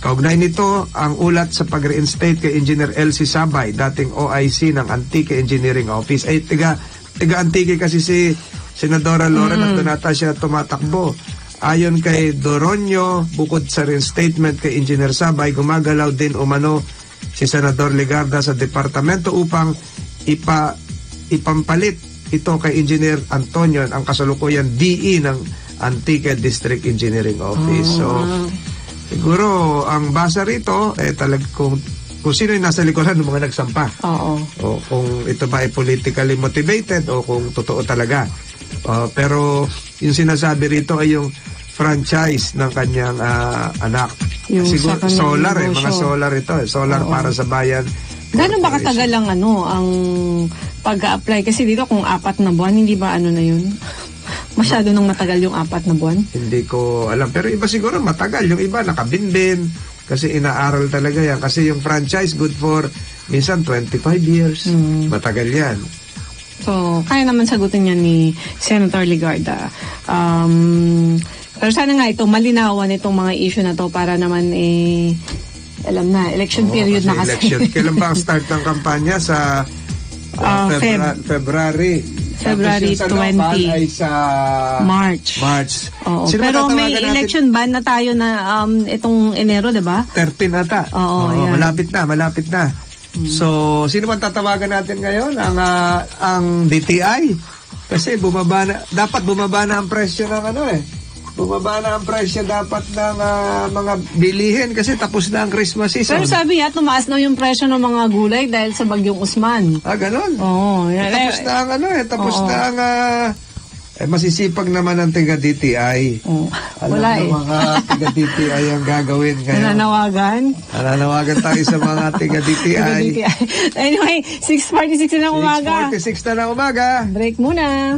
Kaugnay nito ang ulat sa pag-reinstate kay Engineer Elsie Sabay, dating OIC ng Antique Engineering Office. Ay, tiga-Antique kasi si Senadora Loren at doon ata siya tumatakbo. Ayon kay Doronyo, bukod sa reinstatement kay Engineer Sabay, gumagalaw din umano si Senador Legarda sa departamento upang ipampalit ito kay Engineer Antonio, ang kasalukuyan DE ng Antique District Engineering Office. So, siguro, ang basa rito, kung sino yung nasa likuran ng mga nagsampa. Oo. O kung ito ba ay politically motivated o kung totoo talaga. Pero, yung sinasabi rito ay yung franchise ng kanyang anak. Yung siguro, solar mga solar ito. Solar para sa bayan. Gano'n ba katagal ang ang pag-a-apply? Kasi dito kung 4 na buwan, hindi ba na yun? Masyado nang matagal yung 4 na buwan? Hindi ko alam. Pero iba siguro matagal. Yung iba nakabinbin. Kasi inaaral talaga yan. Kasi yung franchise good for minsan 25 years. Matagal yan. So, kaya naman sagutin yan ni Senator Legarda. Pero sana nga ito, malinawan itong mga issue na to para naman alam na, election period na kasi. Kailan ba ang start ng kampanya? Sa February 20. Ay sa March. Oo. Pero may election ban na tayo na itong Enero, di ba? 13 ata. Oo, malapit na. So, sino man tatawagan natin ngayon? Ang DTI. Kasi dapat bumaba na ang presyo ng bumaba na ang presyo dapat ng mga bilihin kasi tapos na ang Christmas season. Pero sabi niya, tumaas na yung presyo ng mga gulay dahil sa bagyong Usman. Ganon? Oo. Tapos na ang tapos na ang masisipag naman ng taga-DTI. Wala mga taga-DTI ang gagawin ngayon. Nananawagan tayo sa mga taga-DTI. Anyway, 6:46 na ng umaga. 6:46 na ng umaga. Break muna.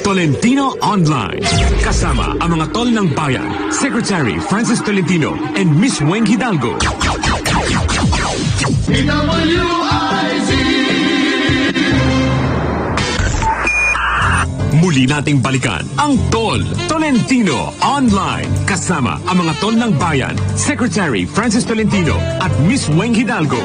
Tolentino Online. Kasama ang mga tol ng bayan, Secretary Francis Tolentino and Miss Weng Hidalgo. Muli nating balikan ang Tolentino Online. Kasama ang mga tol ng bayan, Secretary Francis Tolentino at Miss Weng Hidalgo.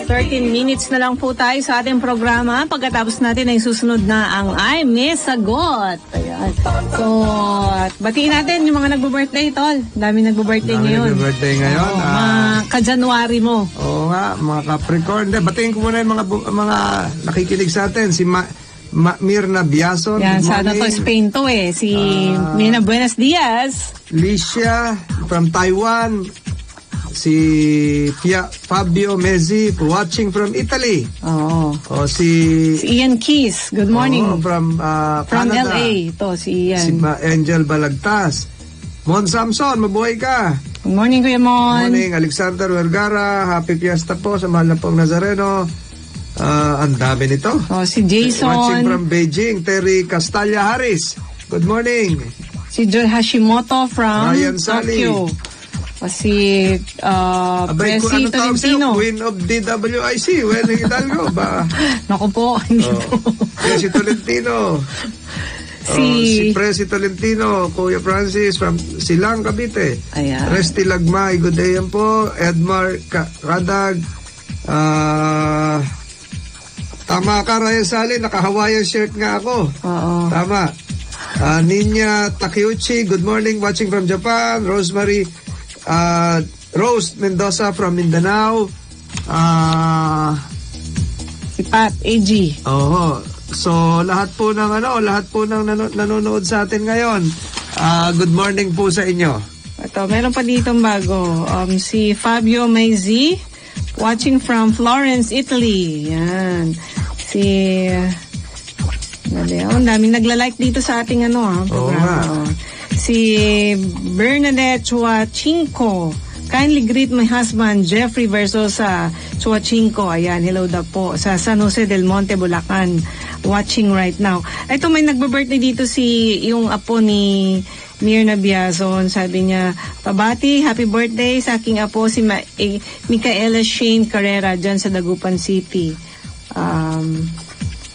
13 minutes na lang po tayo sa ating programa. Pagkatapos natin ay susunod na ang Ay May Sagot. Ayan. So, batiin natin yung mga nagbo-birthday, Tol. Dami nagbo-birthday ngayon. Nagbo-birthday ngayon. Mga ka-January mo. Oo nga, mga Capricorn. Batiin ko muna yung mga nakikinig sa atin. Si Mirna Biason. Yan, sa Spain to Si Mirna Buenos Dias. Licia from Taiwan. si Fabio Mezzi watching from Italy. Si Ian Keys, good morning. From Canada. LA, ito si Ian. Si Angel Balagtas. Mon Samson, mabuhay ka. Good morning, Kuya Mon. Good morning, Alexander Vergara. Happy Fiesta po sa mahal na pong Nazareno. Ang dami nito. Si Jason. Watching from Beijing, Terry Castalla Harris. Good morning. Si Joy Hashimoto from Ryan Sally. Tokyo. Si Presi Tolentino. Queen of DWIC, Wendy Hidalgo ba? Naku po. Presi Tolentino. Si Presi Tolentino, Kuya Francis from Silang, Cavite. Ayan. Resty Lagmay, good day yan po. Edmar Radag. Tama ka, Ryan Sally, naka-Hawaiian shirt nga ako. Oo. Tama. Ninya Takeuchi, good morning, watching from Japan. Rosemary Rose Mendoza from Mindanao. Si Pat AG. So lahat po ng nanonood sa atin ngayon. Good morning po sa inyo. Ito, meron pa ditong bago. Si Fabio Mezzi, watching from Florence, Italy. Yan. Ang daming nagla-like dito sa ating programa. Si Bernadette Chuachinko, kindly greet my husband Jeffrey Versosa Chuachinko. Ayan, hello daw po sa San Jose del Monte, Bulacan, watching right now. Ito, may nagbe-birthday dito yung apo ni Mirna Biazon. Sabi niya, pabati, happy birthday sa aking apo si Micaela Shane Carrera dyan sa Dagupan City.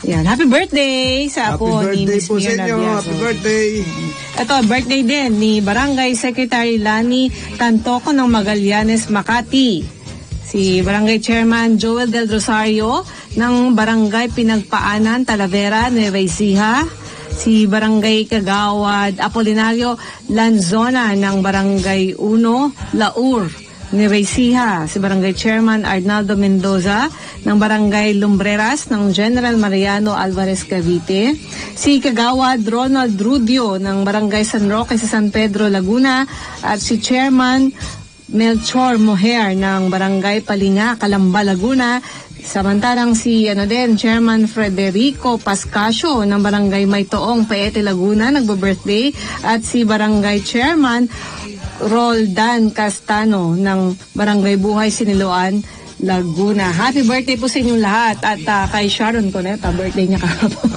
Yan, happy birthday sa apo ni Miss Mirna Biazon. Happy birthday. Ito, birthday din ni Barangay Secretary Lani Tantoco ng Magallanes, Makati. Si Barangay Chairman Joel Del Rosario ng Barangay Pinagpaanan, Talavera, Nueva Ecija. Si Barangay Kagawad Apolinario Lanzona ng Barangay 1, Laur, Nueva Ecija. Si Barangay Chairman Arnaldo Mendoza ng Barangay Lumbreras ng General Mariano Alvarez, Cavite. Si Kagawad Ronald Rudio ng Barangay San Roque sa San Pedro, Laguna. At si Chairman Melchor Moher ng Barangay Palinga, Calamba, Laguna. Samantalang si Chairman Frederico Pascasio ng Barangay Maytoong, Paete, Laguna, nagbo-birthday. At si Barangay Chairman Roldan Castano ng Barangay Buhay, Siniloan, Laguna. Happy birthday po sa inyong lahat. At kay Sharon Coneta, birthday niya kahapon.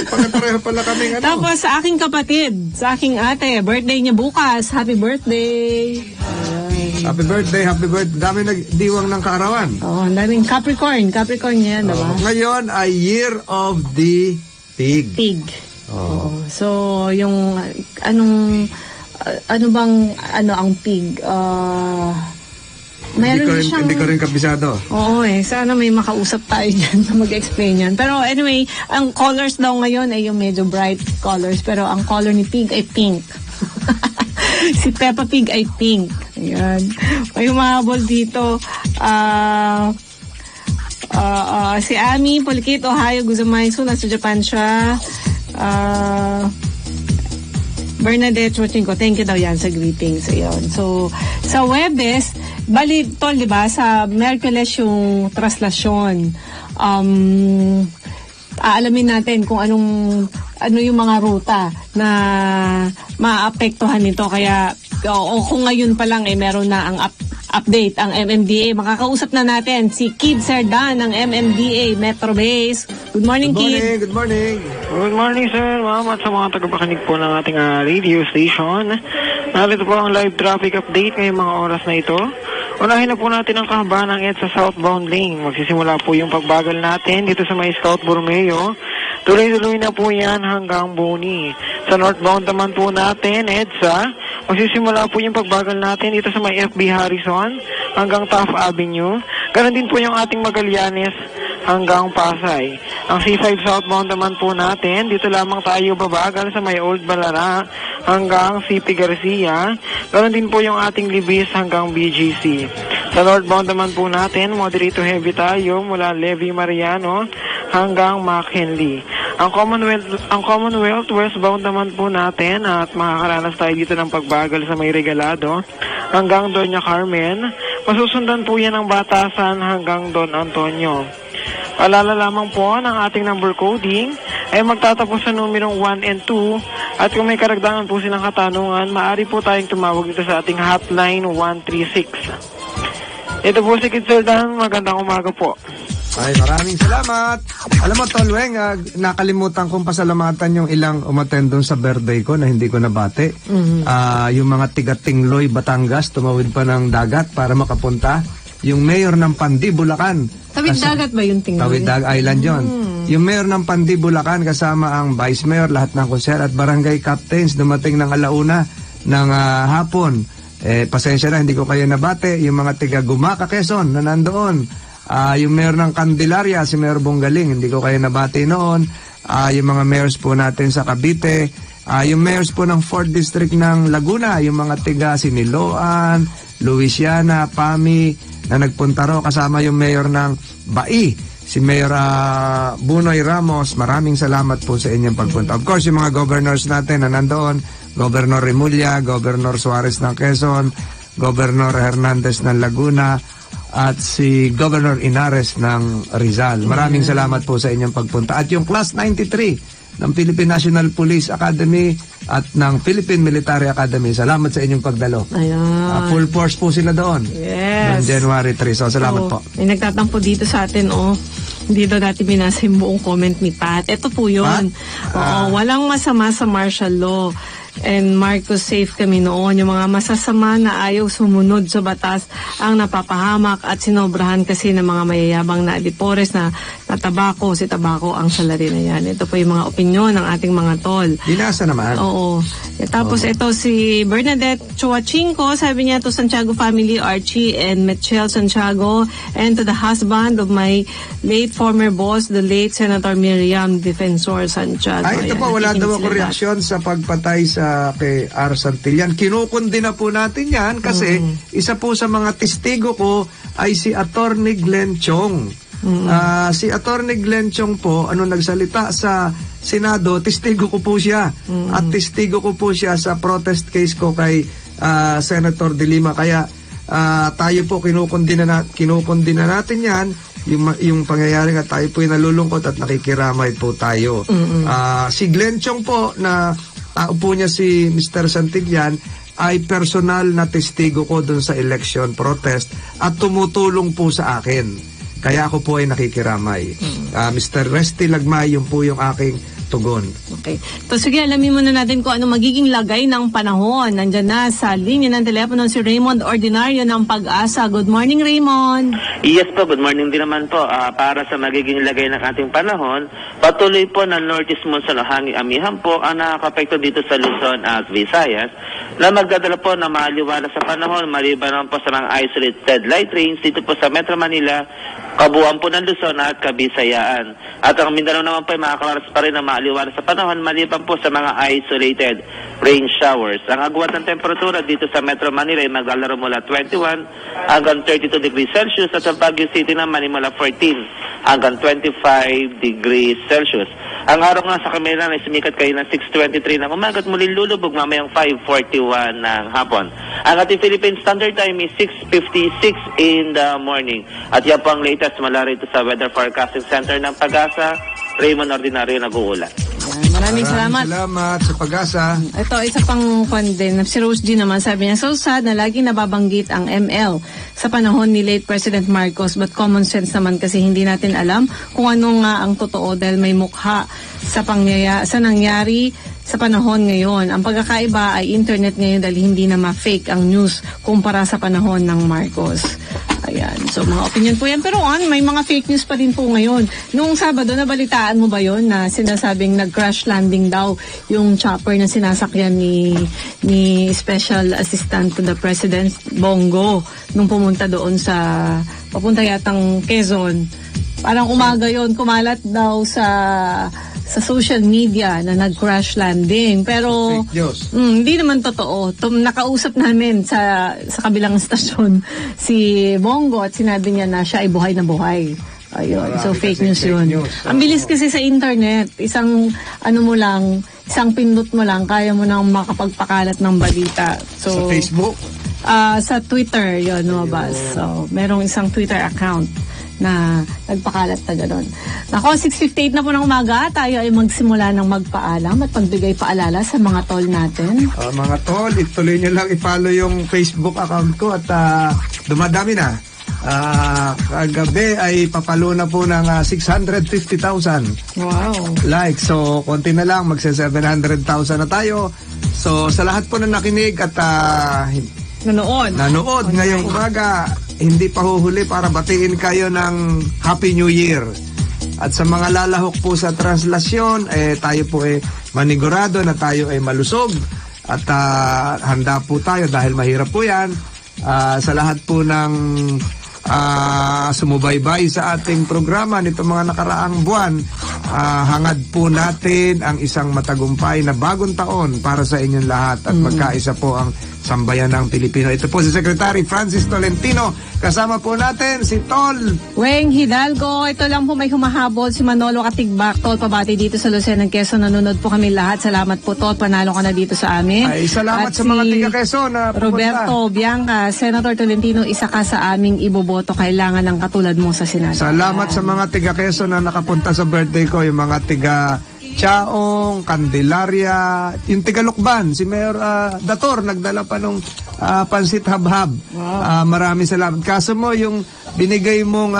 Pagkapareho pala kaming Tapos sa aking kapatid, sa aking ate, birthday niya bukas. Happy birthday. Happy birthday. Dami nagdiwang ng kaarawan. Ang daming Capricorn niya yan, diba? Ngayon ay Year of the Pig. So, yung ang pig? Hindi ko rin kabisado. Oo sana may makausap tayo dyan na mag-explain yan. Pero anyway, ang colors daw ngayon ay yung medyo bright colors, pero ang color ni pig ay pink. Si Peppa Pig ay pink. Ayan. May humahabol dito. Si Ami Polikit, Ohio, Guzamaiso, nasa Japan siya. Bernadette Chuachinko, thank you daw yan sa greetings. Ayun. So, sa Webes, bali, tol, diba, sa Merkules yung traslasyon. Aalamin natin kung ano yung mga ruta na maapektuhan nito. Kaya, kung ngayon pa lang, meron na ang update ang MMDA. Makakausap na natin si Kid Serdan ng MMDA Metro Base. Good morning, Kid. Good morning. Good morning, sir, ma'am, at sa mga tagapakinig po ng ating radio station. Narito po ang live traffic update ngayong mga oras na ito. Unahin na po natin ang kahabaan ng EDSA southbound lane. Magsisimula po yung pagbagal natin dito sa may Scout Borromeo. Tuloy-tuloy na po yan hanggang Boni. Sa northbound naman po natin, EDSA, magsisimula po yung pagbagal natin dito sa may FB Harrison hanggang Taft Avenue. Ganon din po yung ating Magallanes hanggang Pasay. Ang C5 southbound naman po natin, dito lamang tayo babagal sa may Old Balara hanggang CP Garcia. Ganon din po yung ating Libis hanggang BGC. Sa northbound naman po natin, moderate to heavy tayo mula Levi Mariano hanggang McKinley. Ang Commonwealth westbound naman po natin at makakaranas tayo dito ng pagbagal sa may Regalado hanggang Doña Carmen. Masusundan po yan ng batasan hanggang Don Antonio. Alala lamang po ng ating number coding ay magtatapos sa numerong 1 and 2 at kung may karagdagan po silang katanungan, maaari po tayong tumawag dito sa ating hotline 136. Ito po si Kitseldan, magandang umaga po. Ay, maraming salamat. Alam mo, Tolweng, nakalimutan kong pasalamatan yung ilang umattend doon sa birthday ko na hindi ko nabate. Yung mga tiga-Tingloy, Batangas, tumawid pa ng dagat para makapunta. Yung mayor ng Pandi, Bulacan. Tawid dagat ba yung Tingloy? Tawid Dagat Island yun. Yung mayor ng Pandi, Bulacan, kasama ang vice mayor, lahat ng konser at barangay captains, dumating ng alauna ng hapon. Pasensya na, hindi ko kayo nabate. Yung mga tiga Gumaca, Quezon, na nandoon. Yung mayor ng Candelaria, si Mayor Bonggaling, hindi ko kayo nabati noon. Yung mga mayors po natin sa Cavite, yung mayors po ng 4th District ng Laguna, yung mga tiga Siniloan, Luisiana, Pami, na nagpunta ro, kasama yung mayor ng Bai, si Mayor Bunoy Ramos. Maraming salamat po sa inyong pagpunta. Of course, yung mga governors natin na nandoon, Governor Remulla, Governor Suarez ng Quezon, Governor Hernandez ng Laguna, at si Governor Inares ng Rizal. Maraming salamat po sa inyong pagpunta. At yung Class 93 ng Philippine National Police Academy at ng Philippine Military Academy, salamat sa inyong pagdalo. Ayan. Full force po sila doon. Yes. Noong January 3. So, salamat po. May nagtatampo dito sa atin, Hindi daw dati binasa yung buong comment ni Pat. Ito po yun. Walang masama sa martial law. And Marcos, safe kami noon. Yung mga masasama na ayaw sumunod sa batas ang napapahamak at sinobrahan kasi ng mga mayayabang na adipores na tabako, si tabako ang salary na yan. Ito po yung mga opinyon ng ating mga tol. Binasa naman. Oo. Tapos ito si Bernadette Chuachinko, sabi niya to Santiago family, Archie and Michelle Santiago, and to the husband of my late former boss, the late Senator Miriam Defensor Santiago. Ay, ito po, wala daw ako reaksyon sa pagpatay sa kay R. Santillan. Kinukundi na po natin yan kasi isa po sa mga testigo ko ay si Attorney Glenn Chong. Si Attorney Glenn Chong po, nagsalita sa Senado, testigo ko po siya. At testigo ko po siya sa protest case ko kay Senator De Lima. Kaya tayo po kinukundi na natin yan. Yung pangyayari nga, tayo po nalulungkot at nakikiramay po tayo. Si Glenn Chong po, na tao po niya si Mr. Santillan, ay personal na testigo ko dun sa election protest at tumutulong po sa akin. Kaya ako po ay nakikiramay. Mr. Resty Lagmay, yun po yung aking tugon. Okay. So sige, alamin muna natin kung ano magiging lagay ng panahon. Nandyan na sa linya ng telepono si Raymond Ordinario ng Pag-asa. Good morning, Raymond. Yes po, good morning din naman po. Para sa magiging lagay ng ating panahon, patuloy po na northeast monsoon o hanging amihan po ang nakakapekto dito sa Luzon at Visayas na magdadala po na maaliwalas sa panahon maliban naman po sa mga isolated light rains dito po sa Metro Manila, kabuuan po ng Luzon at Kabisayaan. At ang Mindanao naman po ay makakaranas pa rin na maaliwalas sa panahon maliban po sa mga isolated rain showers. Ang agwat ng temperatura dito sa Metro Manila ay maglalaro mula 21 hanggang 32 degrees Celsius at sa Baguio City naman ay mula 14 hanggang 25 degrees Celsius. Ang araw nga sa Camilan ay sumikat kayo ng 6:23 ng umaga at muling lulubog mamayang 5:41 ng hapon. Ang ating Philippine Standard Time is 6:56 in the morning. At yan po ang latest mula rito sa Weather Forecasting Center ng Pag-asa. Raymond Ordinario nag-uulat. Maraming salamat. Salamat sa Pag-asa. Ito, isa pang din. Si Rose G naman, sabi niya, so sad na laging nababanggit ang ML sa panahon ni late President Marcos, but common sense naman kasi hindi natin alam kung ano nga ang totoo dahil may mukha sa nangyari sa panahon ngayon. Ang pagkakaiba ay internet ngayon dahil hindi na ma-fake ang news kumpara sa panahon ng Marcos. Ayan. So, mga opinion po yan. Pero may mga fake news pa din po ngayon. Noong Sabado, nabalitaan mo ba yon na sinasabing nag-crash landing daw yung chopper na sinasakyan ni Special Assistant to the President, Bongo, nung pumunta doon papunta yatang Quezon. Parang umaga yon, kumalat daw sa social media na nag-crash landing. Pero hindi naman totoo. Nakausap namin sa kabilang stasyon si Bongo at sinabi niya na siya ay buhay na buhay. Ayun. So fake news yun. Ang bilis kasi sa internet. Isang pindot mo lang, kaya mo nang makapagpakalat ng balita. So, sa Facebook? Sa Twitter yon lumabas. So, merong isang Twitter account na nagpakalat na gano'n. Nako, 6:58 na po ng umaga. Tayo ay magsimula ng magpaalam at pagbigay paalala sa mga tol natin. Mga tol, ituloy nyo lang i-follow yung Facebook account ko at dumadami na. Kagabi ay papalo na po ng 650,000 likes. So, konti na lang, magsa-700,000 na tayo. So, sa lahat po na nakinig at nanood ngayong umaga, hindi pa huhuli para batiin kayo ng Happy New Year. At sa mga lalahok po sa translasyon, tayo po manigurado na tayo ay malusog at handa po tayo dahil mahirap po yan. Sa lahat po ng sumubaybay sa ating programa nito mga nakaraang buwan, hangad po natin ang isang matagumpay na bagong taon para sa inyong lahat at magkaisa po ang sambayan ng Pilipino. Ito po si Secretary Francis Tolentino. Kasama po natin si Tol Weng Hidalgo. Ito lang po may humahabol si Manolo Katigbak. Tol, pabati dito sa Lucena, Quezon. Nanonood po kami lahat. Salamat po, Tol. Panalo ka na dito sa amin. Ay, salamat at sa mga tiga Quezon na pupunta. Roberto Bianca, Senator Tolentino, isa ka sa aming iboboto. Kailangan ng katulad mo sa Senado. Salamat sa mga tiga Quezon na nakapunta sa birthday ko. Yung mga tiga Chaong, Candelaria, yung tiga Lukban, si Mayor Dator, nagdala pa nung pansit habhab. Maraming salamat. Kaso mo, yung binigay mong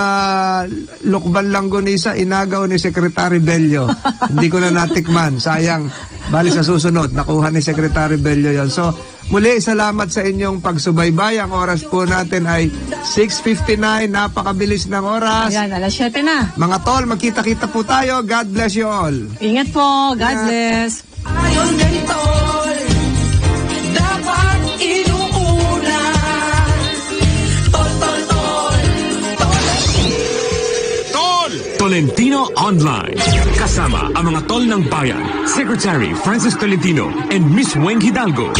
Lukban Langgonisa, inagaw ni Secretary Bello. Hindi ko na natikman. Sayang. Bali sa susunod, nakuha ni Secretary Bello yon. So, muli, salamat sa inyong pagsubaybay. Ang oras po natin ay 6:59. Napakabilis ng oras. Ayan, alas 7 na. Mga tol, magkita-kita po tayo. God bless you all. Ingat po. God bless. Ayon ganito, dapat inuuna. Tol, tol, tol, tol. Tol! Tolentino Online. Kasama ang mga tol ng bayan, Secretary Francis Tolentino and Miss Weng Hidalgo.